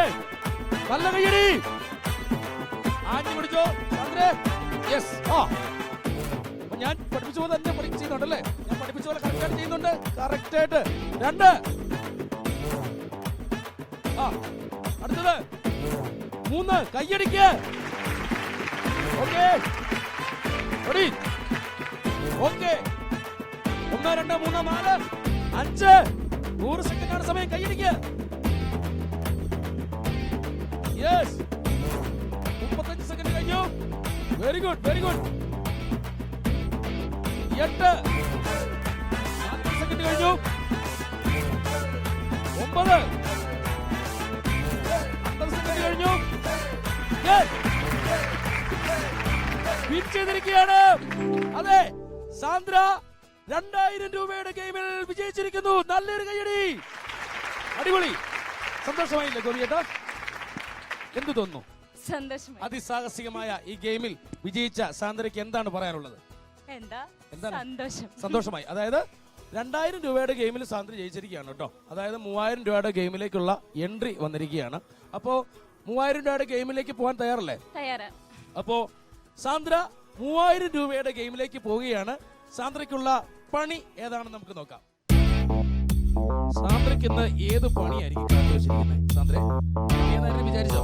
നല്ല കയ്യടി. ആഞ്ഞു പിടിച്ചോ ചന്ദ്രേ. യെസ്. അപ്പൊ ഞാൻ പഠിപ്പിച്ച പോലെ തന്നെ ചെയ്യുന്നുണ്ടല്ലേ? ഞാൻ പഠിപ്പിച്ച പോലെ കറക്റ്റായിട്ട് ചെയ്യുന്നുണ്ട്. കറക്റ്റ് ആയിട്ട് 2. അടുത്തത് 3. കയ്യടിക്ക്. Okay, ready. ഓക്കെ, 1 2 3 4 5. 100 സെക്കൻഡാണ് സമയം. കയ്യടിക്ക്. യെസ്. 35 സെക്കൻഡ് കഴിഞ്ഞു. Very good, very good. 8. 40 second കഴിഞ്ഞു. 9. 50 സെക്കൻഡ് കഴിഞ്ഞു. വിൻ ചെയ്തിരിക്കുകയാണ്. അതെ, സാന്ദ്ര 2000 രൂപയുടെ ഗെയിമിൽ വിജയിച്ചിരിക്കുന്നു. നല്ലൊരു കയ്യടി. അടിപൊളി. സന്തോഷമായില്ലേ ഗോപിയേട്ടാ? എന്ത് തോന്നുന്നു? സന്തോഷമായി. അതിസാഹസികമായ ഈ ഗെയിമിൽ വിജയിച്ച സാന്ദ്രയ്ക്ക് എന്താണ് പറയാനുള്ളത്? എന്താണ് സന്തോഷമായി. അതായത് 2000 രൂപയുടെ ഗെയിമിൽ സാന്ദ്ര ജയിച്ചിരിക്കുകയാണ് കേട്ടോ. അതായത് 3000 രൂപയുടെ ഗെയിമിലേക്കുള്ള എൻട്രി വന്നിരിക്കുകയാണ്. അപ്പോൾ 3000 രൂപയുടെ ഗെയിമിലേക്ക് പോകാൻ തയ്യാറല്ലേ? തയ്യാറാണ്. അപ്പോൾ സാന്ദ്ര 3000 രൂപയുടെ ഗെയിമിലേക്ക് പോവുകയാണ്. സാന്ദ്രയ്ക്കുള്ള പണി ഏതാണെന്ന് നമുക്ക് നോക്കാം. സാന്ദ്രയ്ക്ക് ഇന്ന് ഏത് പണിയായിരിക്കും കാത്തു വെച്ചിരിക്കുന്നത്? സാന്ദ്ര ഏതായാലും വിചാരിച്ചോ?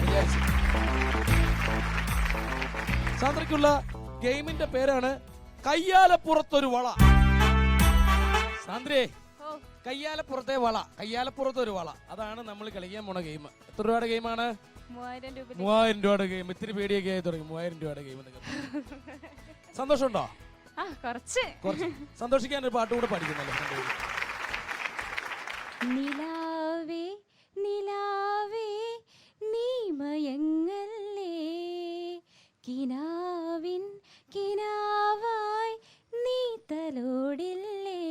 വിചാരിച്ചു. സാന്ദ്രയ്ക്കുള്ള ഗെയിമിന്റെ പേരാണ് കയ്യാലപ്പുറത്തൊരു വള. സാന്ദ്രേ, കയ്യാലപ്പുറത്തെ വള, കയ്യാലപ്പുറത്തൊരു വള, അതാണ് നമ്മൾ കളിക്കാൻ പോണ ഗെയിം. എത്ര രൂപയുടെ ഗെയിമാണ്? 3000 രൂപയുടെ ഗെയിം. ഇത്തിരി പേടിയൊക്കെ ആയി തുടങ്ങി. 3000 രൂപയുടെ ഗെയിം. സന്തോഷമുണ്ടോ? കുറച്ച്. സന്തോഷിക്കാൻ ഒരു പാട്ട് കൂടെ പഠിക്കുന്നല്ലോ. നിലാവേ നിലാവേ നീ മയങ്ങല്ലേ, കിനാവിൻ കിനാവായി നീ തലോടില്ലേ,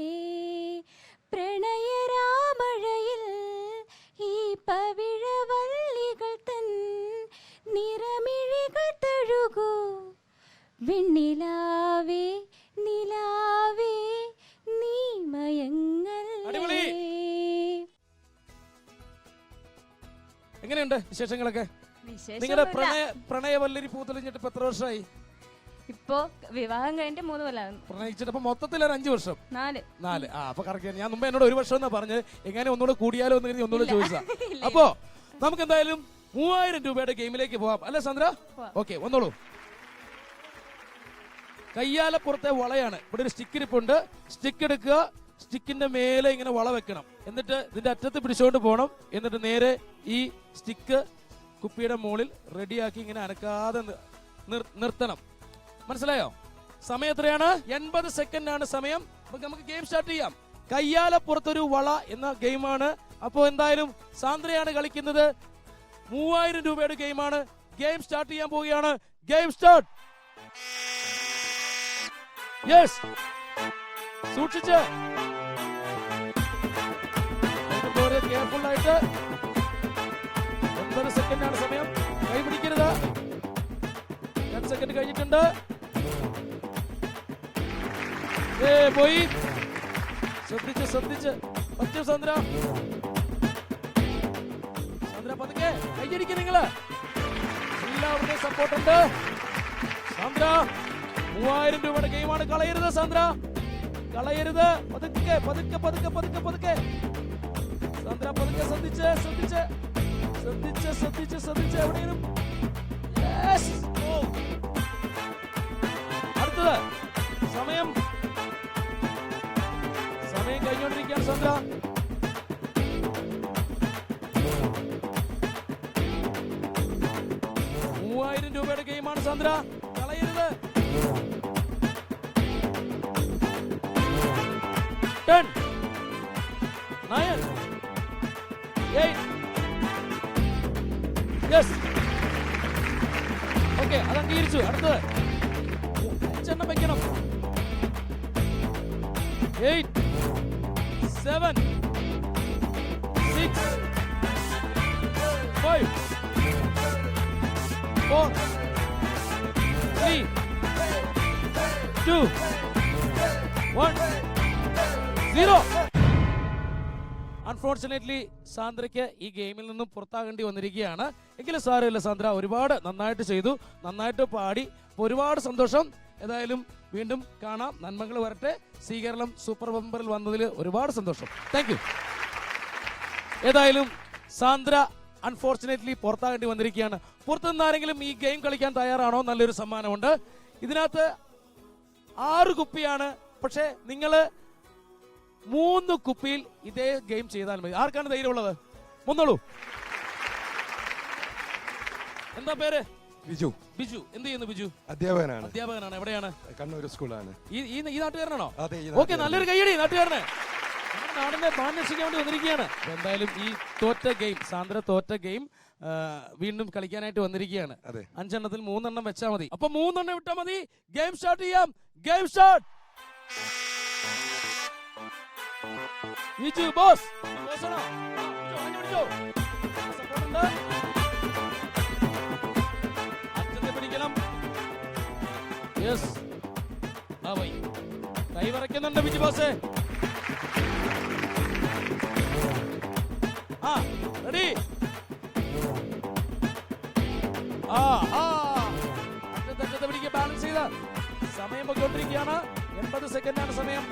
പ്രണയരാമഴയിൽ ഈ പവിഴവല്ലികൾ തൻ നിറമിഴികൾ തഴുകൂ, വെണ്ണിലാവേ നിലാവേ നീ മയങ്ങല്ലേ. എങ്ങനെയുണ്ട് വിശേഷങ്ങളൊക്കെ? നിങ്ങളുടെ പ്രണയവല്ലരി പൂത്തെളിഞ്ഞിട്ട് ഇപ്പൊ എത്ര വർഷമായി? ഇപ്പോ വിവാഹം കഴിഞ്ഞിട്ട് 3 കൊല്ലം പ്രണയിച്ചിട്ട് മൊത്തത്തിൽ ഒരു 5 വർഷം. 4. അപ്പൊ കറക്റ്റ്. ഞാൻ മുമ്പ് എന്നോട് 1 വർഷം എന്നാ പറഞ്ഞത്. എങ്ങനെ ഒന്നുകൂടെ കൂടിയാലോ എന്ന് കരുതി ഒന്നുകൂടെ ചോദിച്ചാ. അപ്പോ നമുക്ക് എന്തായാലും 3000 രൂപയുടെ ഗെയിമിലേക്ക് പോവാം അല്ലേ സാന്ദ്ര? ഓക്കെ, വന്നോളൂ. കയ്യാലപ്പുറത്തെ വളയാണ്. ഇവിടെ ഒരു സ്റ്റിക്ക് ഇരിപ്പുണ്ട്. സ്റ്റിക്ക് എടുക്കുക. സ്റ്റിക്കിന്റെ മേലെ ഇങ്ങനെ വള വെക്കണം. എന്നിട്ട് ഇതിന്റെ അറ്റത്ത് പിടിച്ചുകൊണ്ട് പോകണം. എന്നിട്ട് നേരെ ഈ സ്റ്റിക്ക് കുപ്പിയുടെ മുകളിൽ റെഡിയാക്കി ഇങ്ങനെ അനക്കാതെ നിർത്തണം. മനസ്സിലായോ? സമയം എത്രയാണ്? 80 സെക്കൻഡ് ആണ് സമയം. നമുക്ക് ഗെയിം സ്റ്റാർട്ട് ചെയ്യാം. കയ്യാലപ്പുറത്തൊരു വള എന്ന ഗെയിമാണ്. അപ്പോ എന്തായാലും സാന്ദ്രയാണ് കളിക്കുന്നത്. 3000 രൂപയുടെ ഗെയിമാണ്. ഗെയിം സ്റ്റാർട്ട് ചെയ്യാൻ പോവുകയാണ്. Game start. യെസ്, സൂക്ഷിച്ച് കെയർഫുൾ ആയിട്ട്. 9 സെക്കൻഡ് ആണ് സമയം. കൈ പിടിക്കരുത്. 10 സെക്കൻഡ് കഴിഞ്ഞിട്ടുണ്ട്. പോയി. ശ്രദ്ധിച്ച് ശ്രദ്ധിച്ച്. പറ്റും സാന്ദ്ര. സാന്ദ്ര പതുക്കെ കൈയടിക്കുക. നിങ്ങള് എല്ലാവരുടെയും സപ്പോർട്ട് ഉണ്ട്. സാന്ദ്ര 3000 രൂപയുടെ ഗെയിമാണ്. കളയരുത് സാന്ദ്ര, കളയരുത്. പതുക്കെ പതുക്കെ പതുക്കെ പതുക്കെ പതുക്കെ. സാന്ദ്ര പതുക്കെ. ശ്രദ്ധിച്ച് ശ്രദ്ധിച്ച് ശ്രദ്ധിച്ച് ശ്രദ്ധിച്ച് ശ്രദ്ധിച്ച്. എവിടെയും അടുത്തത്. സമയം കഴിഞ്ഞുകൊണ്ടിരിക്കുകയാണ് സാന്ദ്ര. രൂപയുടെ ഗെയിമാണ് സാന്ദ്ര. കളയരുത്. 10 9 8 യെസ്. ഓക്കെ, അത് അംഗീകരിച്ചു. അടുത്തത് 5 എണ്ണം വെക്കണം. 8 7 6 5 4 3 2 1 0. അൺഫോർച്ചുനേറ്റ്ലി സാന്ദ്രയ്ക്ക് ഈ ഗെയിമിൽ നിന്നും പുറത്താകേണ്ടി വന്നിരിക്കുകയാണ്. എങ്കിലും സാരമില്ല സാന്ദ്ര, ഒരുപാട് നന്നായിട്ട് ചെയ്തു, നന്നായിട്ട് പാടി. ഒരുപാട് സന്തോഷം. ഏതായാലും വീണ്ടും കാണാം. നന്മകൾ വരട്ടെ. സ്വീകരണം സൂപ്പർ ബമ്പറിൽ വന്നതിൽ ഒരുപാട് സന്തോഷം. Thank you. ഏതായാലും സാന്ദ്ര അൺഫോർച്ചുനേറ്റ്ലി പുറത്താകേണ്ടി വന്നിരിക്കുകയാണ്. പുറത്തുനിന്ന് ആരെങ്കിലും ഈ ഗെയിം കളിക്കാൻ തയ്യാറാണോ? നല്ലൊരു സമ്മാനമുണ്ട്. ഇതിനകത്ത് 6 കുപ്പിയാണ്. പക്ഷേ നിങ്ങൾ 3 കുപ്പിയിൽ ഇതേ ഗെയിം ചെയ്താൽ മതി. ആർക്കാണ് ധൈര്യമുള്ളത്? വന്നോളൂ. എന്താ പേര്? ബിജു. ബിജു എന്ത് ചെയ്യുന്നു? ബിജു അധ്യാപകനാണ്. അധ്യാപകനാണ്. എവിടെയാണ്? കണ്ണൂർ സ്കൂളാണ്. ഈ നാട്ടുകാരനാണോ? അതെ. ഓക്കെ, നല്ലൊരു കൈയടി നാട്ടുകാരന്. നാടിനെ മാന്യക്ഷിക്കാൻ വേണ്ടി വന്നിരിക്കുകയാണ്. എന്തായാലും ഈ തോറ്റ ഗെയിം, സാന്ദ്ര തോറ്റ ഗെയിം വീണ്ടും കളിക്കാനായിട്ട് വന്നിരിക്കുകയാണ്. 5 എണ്ണത്തിൽ 3 എണ്ണം വെച്ചാൽ മതി. അപ്പൊ 3 എണ്ണം വിട്ടാൽ മതി. ഗെയിം സ്റ്റാർട്ട് ചെയ്യാം. Game start. ബിജു ബോസ്. വളഞ്ഞു പിടിച്ചോ. സപ്പോർട്ട് ഉണ്ട്. അച്ഛനെ പിടിക്കണം. യെസ്. ആ പോയി. കൈ വരയ്ക്കുന്നുണ്ട് ബിജി ബോസ്. ആ റെഡി. അറ്റത്തെ പിടിക്കുക. ബാലൻസ് ചെയ്ത് സമയം പൊയ്ക്കൊണ്ടിരിക്കുകയാണ്. 80 സെക്കൻഡാണ് സമയം.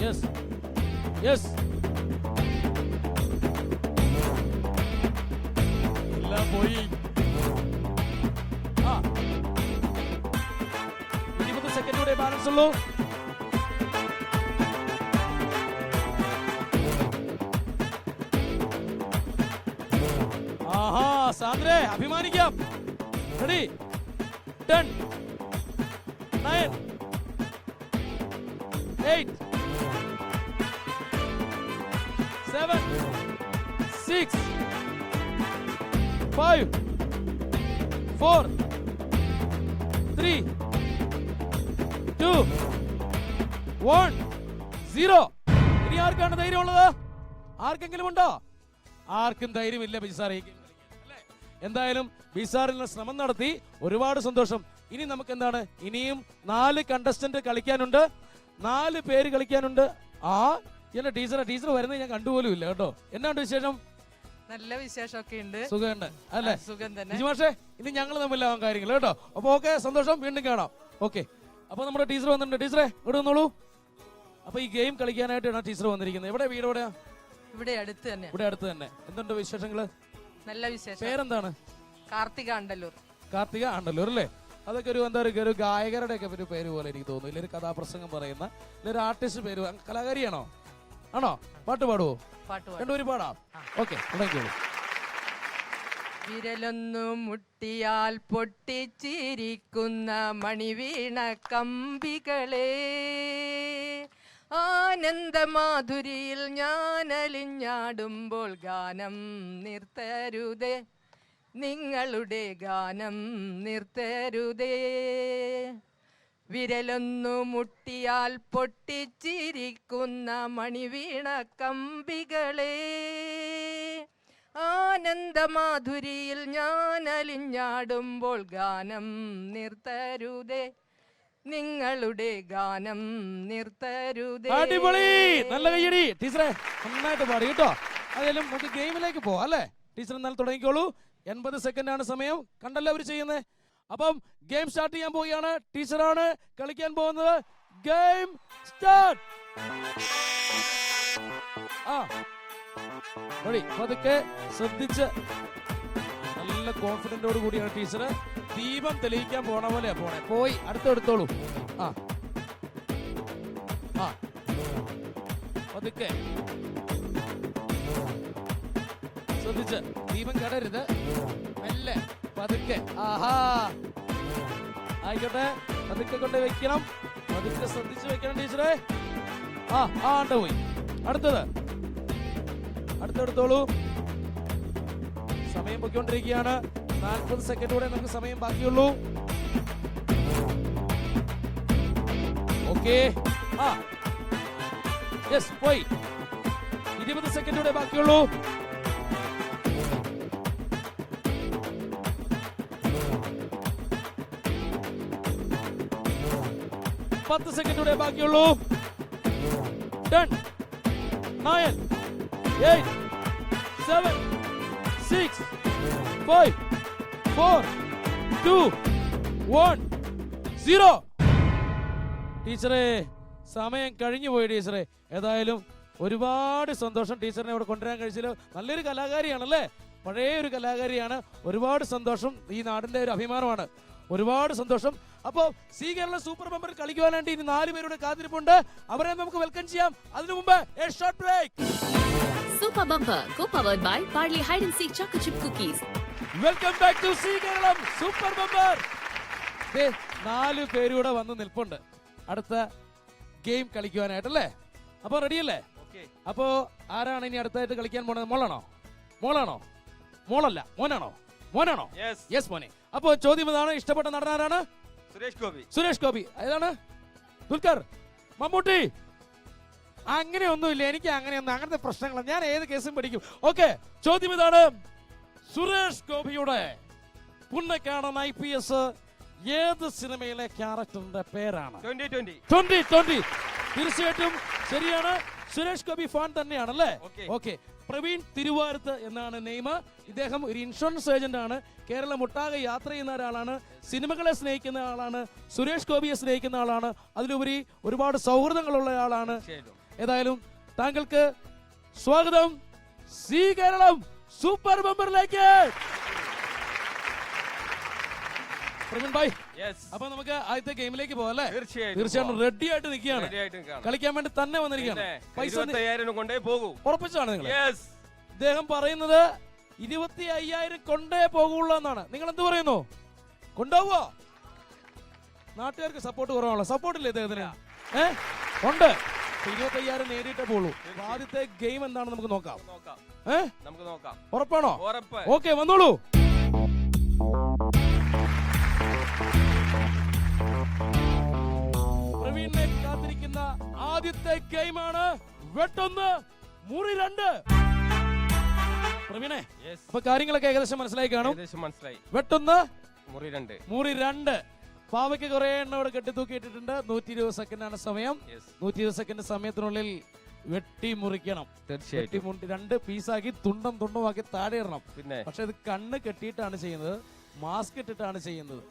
Yes yes. എല്ലാം പോയി. 20 സെക്കൻഡ് കൂടെ ബാലൻസ് ഉള്ളൂ. ആഹാ സാന്ദ്രേ അഭിമാനിക്കാം. റെഡി 10 9 8 7 6 5 4 3 2 1 0. ഇനി ആർക്കാണ് ധൈര്യമുള്ളത്? ആർക്കെങ്കിലും ഉണ്ടോ? ആർക്കും ധൈര്യമില്ല ബിസാറേ. എന്തായാലും ബിസാറിൽ ശ്രമം നടത്തി. ഒരുപാട് സന്തോഷം. ഇനി നമുക്ക് എന്താണ്, ഇനിയും 4 കണ്ടസ്റ്റന്റ് കളിക്കാനുണ്ട്. 4 പേര് കളിക്കാനുണ്ട്. എന്റെ ടീച്ചർ വരുന്നത് ഞാൻ കണ്ടുപോലും ഇല്ല കേട്ടോ. എന്നാണ്ട് വിശേഷം? നല്ല വിശേഷമൊക്കെ ഉണ്ട്. സുഖമുണ്ട് അല്ലേ? സുഖം തന്നെ. ബിജുമാഷേ ഇനി ഞങ്ങൾ തമ്മിലാവാൻ കാര്യങ്ങൾ കേട്ടോ. അപ്പൊ ഓക്കെ, സന്തോഷം. വീണ്ടും കാണാം. ഓക്കെ. അപ്പൊ നമ്മുടെ ടീച്ചർ വന്നിട്ടുണ്ട്. ടീച്ചറെ ഇവിടെ വന്നോളൂ. അപ്പൊ ഈ ഗെയിം കളിക്കാനായിട്ടാണ് ടീച്ചർ വന്നിരിക്കുന്നത്. എവിടെ വീട്? എവിടെയാ? ഇവിടെ അടുത്ത് തന്നെ. ഇവിടെ അടുത്ത് തന്നെ. എന്തുണ്ട് വിശേഷങ്ങള്? നല്ല വിശേഷം. പേരെന്താണ്? കാർത്തിക അണ്ടല്ലൂർ. കാർത്തിക അണ്ടല്ലൂർ അല്ലേ? അതൊക്കെ ഒരു എന്താ ഒരു ഗായകരുടെ ഒക്കെ ഒരു പേര് പോലെ എനിക്ക് തോന്നുന്നു. ഇല്ലൊരു കഥാപ്രസംഗം പറയുന്ന ഇല്ലൊരു ആർട്ടിസ്റ്റ് പേര്. കലാകാരിയാണോ? ആണോ? പാട്ട് പാടുവോ? രണ്ടുപേരും പാടാം. ഓക്കെ, തുടങ്ങിക്കോളൂ. വിരലൊന്നു മുട്ടിയാൽ പൊട്ടിച്ചിരിക്കുന്ന മണിവീണ കമ്പികളെ, ആനന്ദമാധുരിയിൽ ഞാൻ അലിഞ്ഞാടുമ്പോൾ ഗാനം നിർത്തരുതേ, നിങ്ങളുടെ ഗാനം നിർത്തരുതേ. വിരലൊന്നു മുട്ടിയാൽ പൊട്ടിച്ചിരിക്കുന്ന മണിവീണ കമ്പികളെ, ആനന്ദമാധുരിയിൽ ഞാൻ അലിഞ്ഞാടുമ്പോൾ ഗാനം നിർത്തരുതേ, നിങ്ങളുടെ ഗാനം നിർത്തരുതേ. അടിപൊളി, നല്ല കയ്യടി ടീച്ചറെ. നന്നായിട്ട് പാടി കേട്ടോ. അതായാലും നമുക്ക് ഗെയിമിലേക്ക് പോവാം അല്ലേ? ടീച്ചർ എന്നാൽ തുടങ്ങിക്കോളൂ. 80 സെക്കൻഡാണ് സമയം. കണ്ടല്ലോ അവർ ചെയ്യുന്നത്. അപ്പം ഗെയിം സ്റ്റാർട്ട് ചെയ്യാൻ പോവുകയാണ്. ടീച്ചറാണ് കളിക്കാൻ പോകുന്നത്. Game start. റെഡി. പതുക്കെ ശ്രദ്ധിച്ച് നല്ല കോൺഫിഡന്റോട് കൂടിയാണ് ടീച്ചർ. ദീപം തെളിയിക്കാൻ പോണ പോലെയാ പോണേ. പോയി അടുത്തെടുത്തോളൂ. പതുക്കെ ശ്രദ്ധിച്ച്. ദീപം കടരുത്. മെല്ലെ പതുക്കെ. ആയിക്കോട്ടെ. പതുക്കെ കൊണ്ട് വെക്കണം. പതുക്കെ ശ്രദ്ധിച്ച് വെക്കണം ടീച്ചറെ. ആണ്ട് പോയി. അടുത്തെടുത്തോളൂ. സമയം പൊയ്ക്കൊണ്ടിരിക്കുകയാണ്. 40 സെക്കൻഡ് കൂടെ നമുക്ക് സമയം ബാക്കിയുള്ളൂ. ഓക്കെ. യെസ്, പോയി. 20 സെക്കൻഡ് കൂടെ ബാക്കിയുള്ളൂ. 10 സെക്കൻഡ് കൂടെ ബാക്കിയുള്ളൂ. 10 9 8 7 6 5 4 2 1 0. ടീച്ചറെ സമയം കഴിഞ്ഞു പോയി ടീച്ചറെ. ഏതായാലും ഒരുപാട് സന്തോഷം ടീച്ചറിനെ ഇവിടെ കൊണ്ടുവരാൻ കഴിച്ചല്ലോ. നല്ലൊരു കലാകാരിയാണല്ലേ? പഴയ ഒരു കലാകാരിയാണ്. ഒരുപാട് സന്തോഷം. ഈ നാടിന്റെ ഒരു അഭിമാനമാണ്. ഒരുപാട് സന്തോഷം. അപ്പോൾ സി കേരള സൂപ്പർ ബമ്പർ കളിക്കുവാനായിട്ട് ഇനി 4 പേരുടെ കാത്തിരിപ്പുണ്ട്. അവരെ നമുക്ക് വെൽക്കം ചെയ്യാം. അതിനു മുമ്പ് a short break. Super Bumper, co-powered by Parley Hide and Seek Chocolate Chip Cookies. Welcome back to C Keralam super bumper. 4 പേരൂടെ വന്ന് നിൽപ്പുണ്ട് അടുത്ത ഗെയിം കളിക്കുവാനായിട്ടല്ലേ? അപ്പൊ റെഡിയല്ലേ? അപ്പോ ആരാണ് ഇനി അടുത്തായിട്ട് കളിക്കാൻ പോണത്? മോളാണോ? മോളല്ല, മോനാണോ? യെസ് മോനെ. അപ്പോ ചോദ്യം ഇതാണ്. ഇഷ്ടപ്പെട്ട നടൻ ആരാണ്? സുരേഷ് ഗോപി. ഏതാണ്? ദുൽഖർ, മമ്മൂട്ടി, അങ്ങനെയൊന്നുമില്ല, എനിക്ക് അങ്ങനത്തെ പ്രശ്നങ്ങൾ, ഞാൻ ഏത് കേസും പഠിക്കും. ഓക്കെ, ചോദ്യം ഇതാണ്. സുരേഷ് ഗോപിയുടെ പുന്നക്കാടൻ IPS ഏത് സിനിമയിലെ ക്യാരക്ടറിന്റെ പേരാണ്? 2020. തീർച്ചയായിട്ടും ശരിയാണ്. സുരേഷ് ഗോപി ഫാൻ തന്നെയാണല്ലേ? ഓക്കെ. പ്രവീൺ തിരുവാരത്ത് എന്നാണ് നെയിം. ഇദ്ദേഹം ഒരു ഇൻഷുറൻസ് ഏജന്റ് ആണ്. കേരളം ഒട്ടാകെ യാത്ര ചെയ്യുന്ന ഒരാളാണ്. സിനിമകളെ സ്നേഹിക്കുന്ന ആളാണ്. സുരേഷ് ഗോപിയെ സ്നേഹിക്കുന്ന ആളാണ്. അതിലുപരി ഒരുപാട് സൗഹൃദങ്ങളുള്ള ആളാണ്. ഏതായാലും താങ്കൾക്ക് സ്വാഗതം സി കേരളം സൂപ്പർ ബമ്പറിലേക്ക്. പ്രവീൺ ഭായ്, അപ്പൊ നമുക്ക് ആദ്യത്തെ ഗെയിമിലേക്ക് പോകാം അല്ലേ? തീർച്ചയായിട്ടും റെഡി ആയിട്ട് നിൽക്കുകയാണ്, കളിക്കാൻ വേണ്ടി തന്നെ വന്നിരിക്കുകയാണ്. പൈസ കൊണ്ടേ പോകൂ, ഉറപ്പിച്ചാണ് നിങ്ങൾ? ഇദ്ദേഹം പറയുന്നത് 25,000 കൊണ്ടേ പോകുള്ളൂ എന്നാണ്. നിങ്ങൾ എന്ത് പറയുന്നു? കൊണ്ടുപോവോ? നാട്ടുകാർക്ക് സപ്പോർട്ട് കുറവാണല്ലോ. സപ്പോർട്ടില്ലേ ഇദ്ദേഹത്തിന്? ഉണ്ട്. 25,000 നേടിയിട്ടേ പോളൂ. ആദ്യത്തെ ഗെയിം എന്താണെന്ന് നമുക്ക് നോക്കാം. ഉറപ്പാണോ? ഓക്കെ, വന്നോളൂ. പ്രവീണിനെ കാത്തിരിക്കുന്ന ആദ്യത്തെ ഗെയിമാണ് വെട്ടൊന്ന് മുറി 2. പ്രവീണെ, അപ്പൊ കാര്യങ്ങളൊക്കെ ഏകദേശം മനസ്സിലായി കാണും. വെട്ടൊന്ന് മുറി 2. പാവയ്ക്ക് കുറെ എണ്ണ ഇവിടെ കെട്ടിത്തൂക്കിയിട്ടിട്ടുണ്ട്. 120 സെക്കൻഡാണ് സമയം. 120 സെക്കൻഡ് സമയത്തിനുള്ളിൽ വെട്ടി മുറിക്കണം. വെട്ടി 2 പീസാക്കി തുണ്ടമാക്കി താഴെ ഇടണം. പക്ഷെ ഇത് കണ്ണ് കെട്ടിയിട്ടാണ് ചെയ്യുന്നത്, മാസ്ക് ഇട്ടിട്ടാണ് ചെയ്യുന്നത്.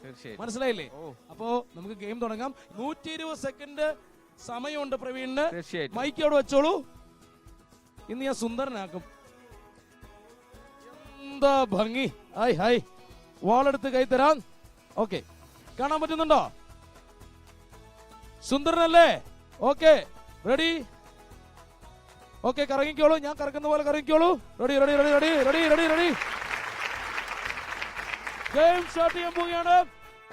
മനസ്സിലായില്ലേ? അപ്പോ നമുക്ക് ഗെയിം തുടങ്ങാം. 120 സെക്കൻഡ് സമയമുണ്ട് പ്രവീണിന്. മൈക്ക് അവിടെ വെച്ചോളൂ. ഇന്ന് ഞാൻ സുന്ദരനാക്കും. എന്താ ഭംഗി! ഹായ് ഹായ്, വാളെടുത്ത് കൈ തരാം. ഓക്കെ, കാണാൻ പറ്റുന്നുണ്ടോ? സുന്ദരനല്ലേ? Okay, ready? ഓക്കെ, കറങ്ങിക്കോളൂ. ഞാൻ കറക്കുന്ന പോലെ കറങ്ങിക്കോളൂ. Ready ready ready ready ready ready ready game start ചെയ്യാൻ പോവുകയാണ്.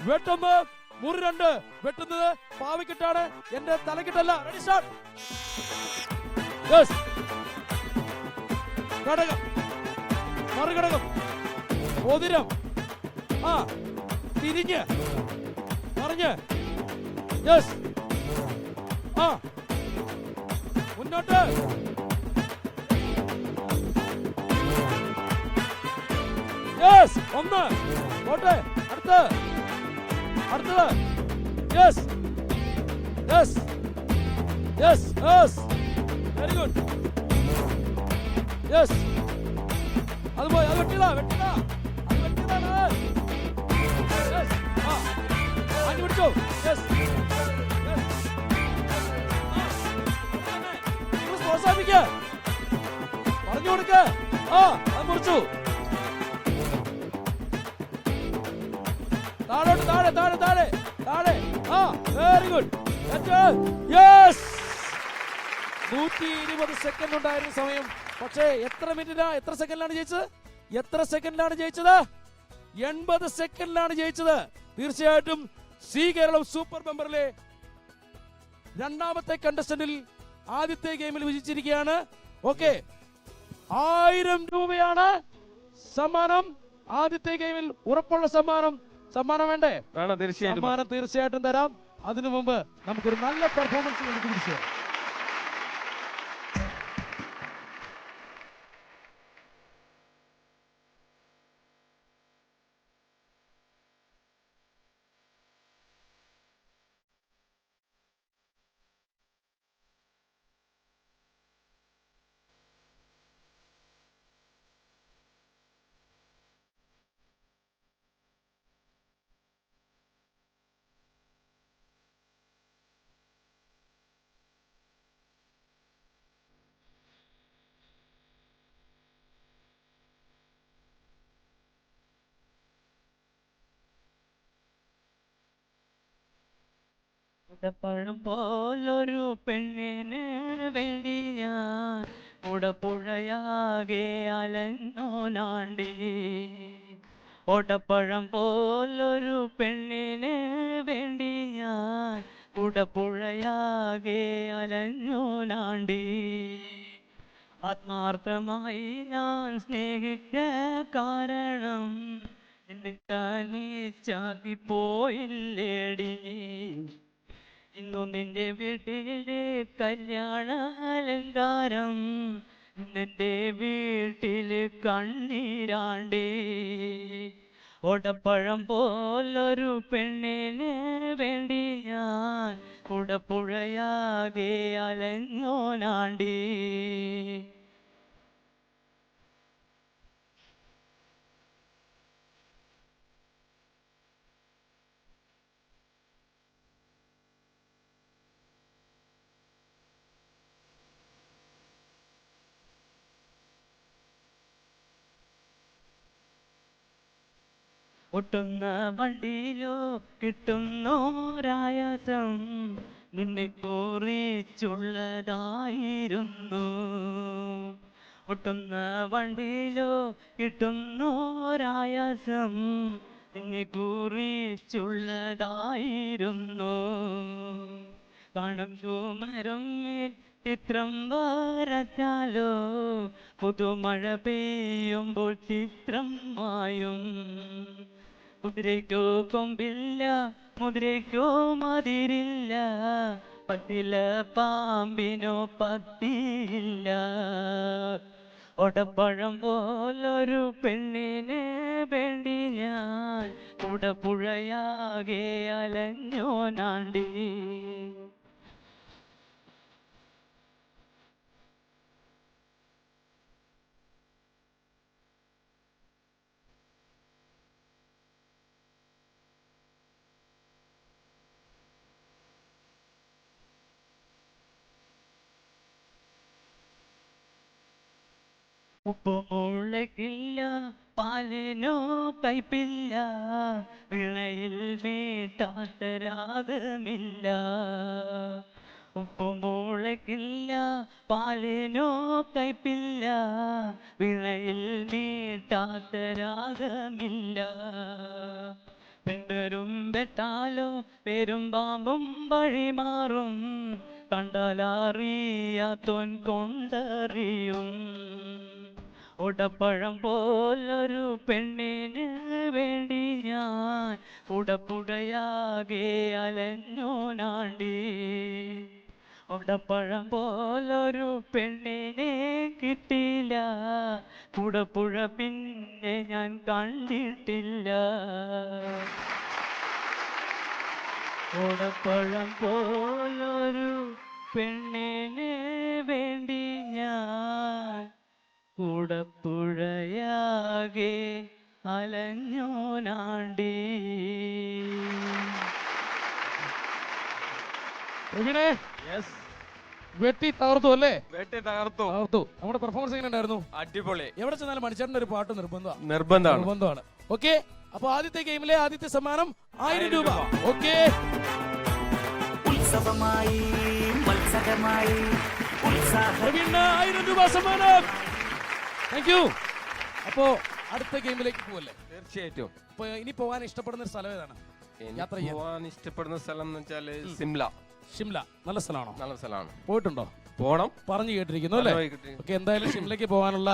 വെട്ടൊന്ന് മുറി 2. വെട്ടുന്നത് പാവയ്ക്കിട്ടാണ്, എന്റെ തലക്കിട്ടല്ല. Ready, start. യെസ്, ഘടകം, മറുഘടകം, മോതിരം, തിരിഞ്ഞ് മറിഞ്ഞ്, യെസ്, മുന്നോട്ട്, യെസ്, 1, പോട്ടെ, അടുത്തത്, yes yes yes yes, very good, yes. അത് പോയി, അത് വെട്ടിയതാണ്. അഞ്ച് പിടിച്ചോ. യെസ്, പ്രോത്സാഹിപ്പിക്ക, പറഞ്ഞു കൊടുക്ക. അത് മുറിച്ചു. താഴോട്ട്, താഴെ താഴെ താഴെ താഴെ. Very good. യെസ്, 120 സെക്കൻഡ് ഉണ്ടായിരുന്ന സമയം. പക്ഷേ എത്ര സെക്കൻഡിലാണ് ജയിച്ചത്? 80 സെക്കൻഡിലാണ് ജയിച്ചത്. തീർച്ചയായിട്ടും സി കേരളം സൂപ്പർ ബമ്പറിലെ രണ്ടാമത്തെ കണ്ടസ്റ്റന്റിൽ ആദ്യത്തെ ഗെയിമിൽ വിജയിച്ചിരിക്കുകയാണ്. ഓക്കെ, 1000 രൂപയാണ് സമ്മാനം. ആദ്യത്തെ ഗെയിമിൽ ഉറപ്പുള്ള സമ്മാനം വേണ്ടേ? സമ്മാനം തീർച്ചയായിട്ടും തരാം. അതിനു മുമ്പ് നമുക്കൊരു നല്ല പെർഫോമൻസ് പിടിച്ചു. പഴം പോലൊരു പെണ്ണിന് വേണ്ടി ഞാൻ ഉടപ്പുഴയാകെ അലഞ്ഞോനാണ്ടി. ഓടപ്പഴം പോലൊരു പെണ്ണിന് വേണ്ടി ഞാൻ ഉടപ്പുഴയാകെ അലഞ്ഞോനാണ്ടി. ആത്മാർത്ഥമായി ഞാൻ സ്നേഹിച്ച കാരണം എന്നെ തനിച്ചാക്കി പോയില്ലേടി. ഇന്നു നിന്റെ വീട്ടിലെ കല്യാണ അലങ്കാരം, നിന്റെ വീട്ടില് കണ്ണീരാണ്ടേ. ഓടപ്പഴം പോലൊരു പെണ്ണിന് വേണ്ടി ഞാൻ കുടപ്പുഴയാകെ അലഞ്ഞോനാണ്ടേ. ഒട്ടുന്ന വണ്ടിയിലോ കിട്ടുന്നോരായസം നിന്നെ കുറിച്ചുള്ളതായിരുന്നു. ഒട്ടുന്ന വണ്ടിയിലോ കിട്ടുന്നോരായസം നിന്നെ കുറിച്ചുള്ളതായിരുന്നു. കാണും ചുമരും ചിത്രം വരച്ചാലോ പുതുമഴ പെയ്യുമ്പോൾ ചിത്രം മായും. കുതിരയ്ക്കോ കൊമ്പില്ല, മുതിരയ്ക്കോ മതിരില്ല, പത്തില പാമ്പിനോ പത്തിയില്ല. ഒടപ്പഴം പോലൊരു പെണ്ണിന് വേണ്ടി ഞാൻ കുടപ്പുഴയാകെ അലഞ്ഞോനാണ്ടി. ഉപ്പു മുളകില്ല, പാലിനോ കയ്പില്ല, വിളയിൽ വീട്ടാത്ത രാഗമില്ല. ഉപ്പു മുളകില്ല, പാലിനോ കയ്പില്ല, വിളയിൽ വീട്ടാത്ത രാഗമില്ല. പെണ്ടരും വെട്ടാലോ പേരും പാമ്പും വഴിമാറും, കണ്ടാലറിയാത്തോൻ കൊണ്ടറിയും. ഉടപ്പഴം പോലൊരു പെണ്ണിന് വേണ്ടി ഞാൻ ഉടപ്പുഴയാകെ അലഞ്ഞോനാണ്ടി. ഉടപ്പഴം പോലൊരു പെണ്ണിനെ കിട്ടില്ല, കുടപ്പുഴ പിന്നെ ഞാൻ കണ്ടിട്ടില്ല. ഉടപ്പഴം പോലൊരു പെണ്ണിന് വേണ്ടി ഞാൻ കുടപ്പുഴയാകെ അലഞ്ഞോനാണ്ടി. വെട്ടി തകർത്തു അല്ലേ? വെട്ടി തകർത്തു. നമ്മുടെ പെർഫോമൻസ് എങ്ങനെ ഉണ്ടായിരുന്നു? അടിപൊളി. എവിടെ ചെന്നാലും മണിച്ചേട്ടൻ്റെ ഒരു പാട്ട് നിർബന്ധമാണ്. ഓക്കെ, അപ്പൊ ആദ്യത്തെ ഗെയിമിലെ ആദ്യത്തെ സമ്മാനം 1000 രൂപ. ഓക്കെ, ഉത്സവമായി മത്സരമായി 1000 രൂപ സമ്മാനം. Thank you. അപ്പോ അടുത്ത ഗെയിമിലേക്ക് പോവല്ലേ? തീർച്ചയായിട്ടും. അപ്പൊ ഇനി പോകാൻ ഇഷ്ടപ്പെടുന്ന ഒരു സ്ഥലം ഏതാണ്? യാത്ര പോവാൻ ഇഷ്ടപ്പെടുന്ന സ്ഥലം എന്ന് വെച്ചാല് ഷിംല. നല്ല സ്ഥലമാണോ? നല്ല സ്ഥലമാണ്. പോയിട്ടുണ്ടോ? പോണം. പറഞ്ഞു കേട്ടിരിക്കുന്നു അല്ലേ? ഓക്കെ, എന്തായാലും ഷിംലയ്ക്ക് പോകാനുള്ള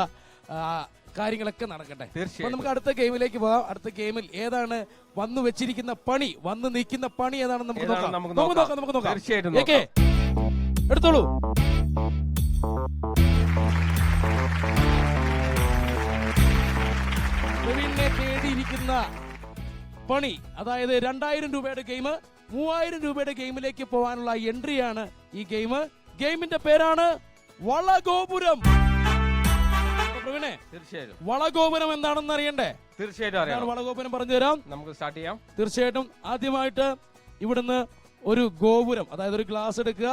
കാര്യങ്ങളൊക്കെ നടക്കട്ടെ. അപ്പൊ നമുക്ക് അടുത്ത ഗെയിമിലേക്ക് പോകാം. അടുത്ത ഗെയിമിൽ ഏതാണ് വന്നു വെച്ചിരിക്കുന്ന പണി, വന്ന് നിൽക്കുന്ന പണി ഏതാണെന്ന് നമുക്ക് നോക്കാം. തീർച്ചയായിട്ടും എടുത്തോളൂ. പ്രവീണിനെ തേടിയിരിക്കുന്ന പണി, അതായത് 2000 രൂപയുടെ ഗെയിം 3000 രൂപയുടെ ഗെയിമിലേക്ക് പോകാനുള്ള എൻട്രിയാണ് ഈ ഗെയിം. ഗെയിമിന്റെ പേരാണ് വളഗോപുരം. പ്രവീണേ, തീർച്ചയായിട്ടും വളഗോപുരം എന്താണെന്ന് അറിയണ്ടേ? തീർച്ചയായിട്ടും വളഗോപുരം പറഞ്ഞു തരാം. നമുക്ക് സ്റ്റാർട്ട് ചെയ്യാം. തീർച്ചയായിട്ടും. ആദ്യമായിട്ട് ഇവിടുന്ന് ഒരു ഗോപുരം, അതായത് ഒരു ഗ്ലാസ് എടുക്കുക,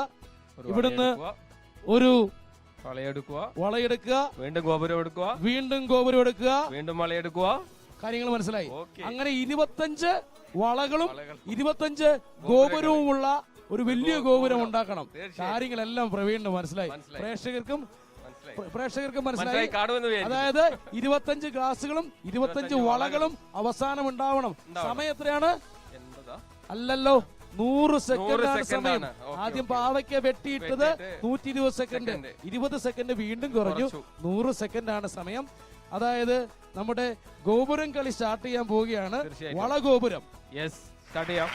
ഇവിടുന്ന് ഒരു വളയെടുക്കുക, വീണ്ടും ഗോപുരം എടുക്കുക, വീണ്ടും വളയെടുക്കുക. കാര്യങ്ങൾ മനസ്സിലായി? അങ്ങനെ 25 വളകളും 25 ഗോപുരവുമുള്ള ഒരു വലിയ ഗോപുരം ഉണ്ടാക്കണം. കാര്യങ്ങളെല്ലാം പ്രവീണിന് മനസ്സിലായി, പ്രേക്ഷകർക്കും മനസ്സിലായി. അതായത് 25 ഗ്ലാസുകളും 25 വളകളും അവസാനം ഉണ്ടാവണം. സമയം എത്രയാണ്? അല്ലല്ലോ, 100 സെക്കൻഡാണ് സമയം. ആദ്യം പാവയ്ക്ക വെട്ടിയിട്ടത് 120 സെക്കൻഡ്, 20 സെക്കൻഡ് വീണ്ടും കുറഞ്ഞു, 100 സെക്കൻഡാണ് സമയം. അതായത് നമ്മുടെ ഗോപുരം കളി സ്റ്റാർട്ട് ചെയ്യാൻ പോവുകയാണ്. വളഗോപുരം. സ്റ്റാർട്ട് ചെയ്യാം.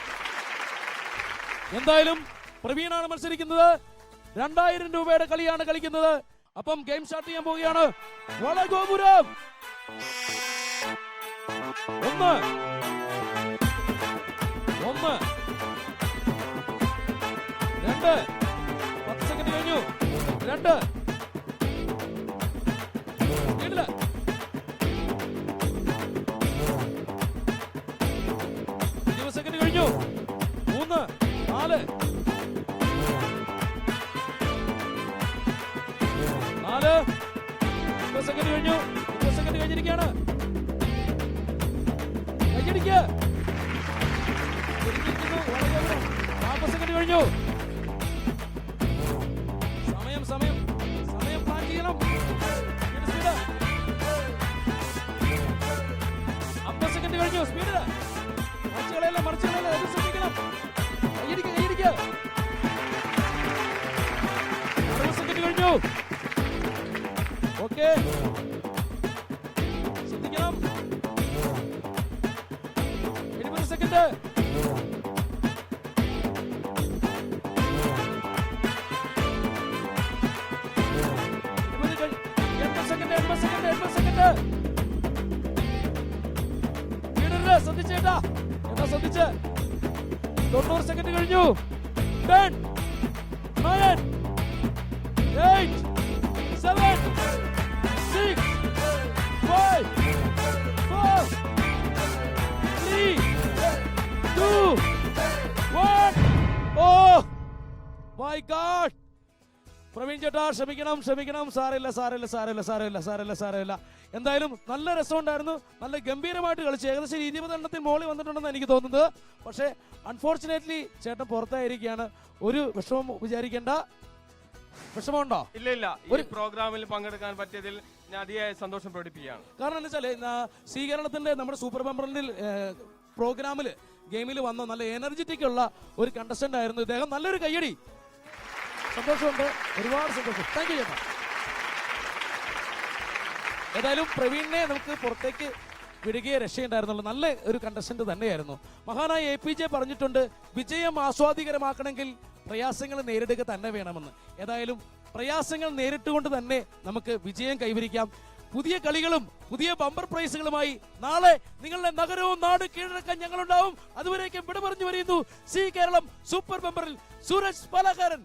എന്തായാലും പ്രവീണാണ് മത്സരിക്കുന്നത്. 2000 രൂപയുടെ കളിയാണ് കളിക്കുന്നത്. അപ്പം ഗെയിം സ്റ്റാർട്ട് ചെയ്യാൻ പോവുകയാണ്. വളഗോപുരം 1 2 10 സെക്കൻഡ് കഴിഞ്ഞു. 2 സ്പീഡില് 20 സെക്കൻഡ് കഴിഞ്ഞു. 3 4 20 സെക്കൻഡ് കഴിഞ്ഞു. 30 സെക്കൻഡ് കഴിഞ്ഞിരിക്കുകയാണ്. കയ്യടിക്ക്. 40 സെക്കൻഡ് കഴിഞ്ഞു. സമയം പ്ലാൻ ചെയ്യണം. 50 സെക്കൻഡ് കഴിഞ്ഞു. സ്പീഡില് മറിച്ചുകളയല്ല ശ്രമിക്കണം. കയ്യടിക്ക് 60 സെക്കൻഡ് കഴിഞ്ഞു. ഓക്കെ, ശ്രദ്ധിക്കണം. 20 സെക്കൻഡ്. 80 സെക്കൻഡ്. ശ്രദ്ധിച്ചേട്ടാ, ശ്രദ്ധിച്ച്. 90 സെക്കൻഡ് കഴിഞ്ഞു. 10 9 8 7 6 5 4 3 2 1. Oh my God! പ്രവീൺ ചേട്ടാ ക്ഷമിക്കണം. സാരമില്ല. എന്തായാലും നല്ല രസമുണ്ടായിരുന്നു. നല്ല ഗംഭീരമായിട്ട് കളിച്ചു. ഏകദേശം 20 എണ്ണത്തിന് മോളിൽ വന്നിട്ടുണ്ടെന്ന് എനിക്ക് തോന്നുന്നത്. പക്ഷേ അൺഫോർച്ചുനേറ്റ്ലി ചേട്ടൻ പുറത്തായിരിക്കുകയാണ്. ഒരു വിഷമം വിചാരിക്കേണ്ട. വിഷമമുണ്ടോ? ഇല്ല. ഈ പ്രോഗ്രാമിൽ പങ്കെടുക്കാൻ പറ്റിയതിൽ ഞാൻ അതിയായ സന്തോഷം പ്രകടിപ്പിക്കുകയാണ്. കാരണം എന്താ വെച്ചാൽ സ്വീകരണത്തിന്റെ നമ്മുടെ സൂപ്പർ ബമ്പറിന്റെ പ്രോഗ്രാമിൽ ഗെയിമിൽ വന്ന നല്ല എനർജറ്റിക് ഉള്ള ഒരു കണ്ടസ്റ്റന്റ് ആയിരുന്നു ഇദ്ദേഹം. നല്ലൊരു കയ്യടി. സന്തോഷമുണ്ട്, ഒരുപാട് സന്തോഷം. താങ്ക് യു ചേട്ടാ. ഏതായാലും പ്രവീണിനെ നമുക്ക് പുറത്തേക്ക് വിടുകയെ രക്ഷയുണ്ടായിരുന്നുള്ളൂ. നല്ല ഒരു കണ്ടസ്റ്റന്റ് തന്നെയായിരുന്നു. മഹാനായ APJ പറഞ്ഞിട്ടുണ്ട്, വിജയം ആസ്വാദികരമാക്കണമെങ്കിൽ പ്രയാസങ്ങൾ നേരിടുക തന്നെ വേണമെന്ന്. ഏതായാലും പ്രയാസങ്ങൾ നേരിട്ടുകൊണ്ട് തന്നെ നമുക്ക് വിജയം കൈവരിക്കാം. പുതിയ കളികളും പുതിയ ബമ്പർ പ്രൈസുകളുമായി നാളെ നിങ്ങളുടെ നഗരവും നാട് കീഴടക്കാൻ ഞങ്ങളുണ്ടാവും. അതുവരേക്കും വിട പറഞ്ഞു വരുന്നു. സി കേരളം സൂപ്പർ ബമ്പറിൽ സൂരജ് പാലക്കാരൻ.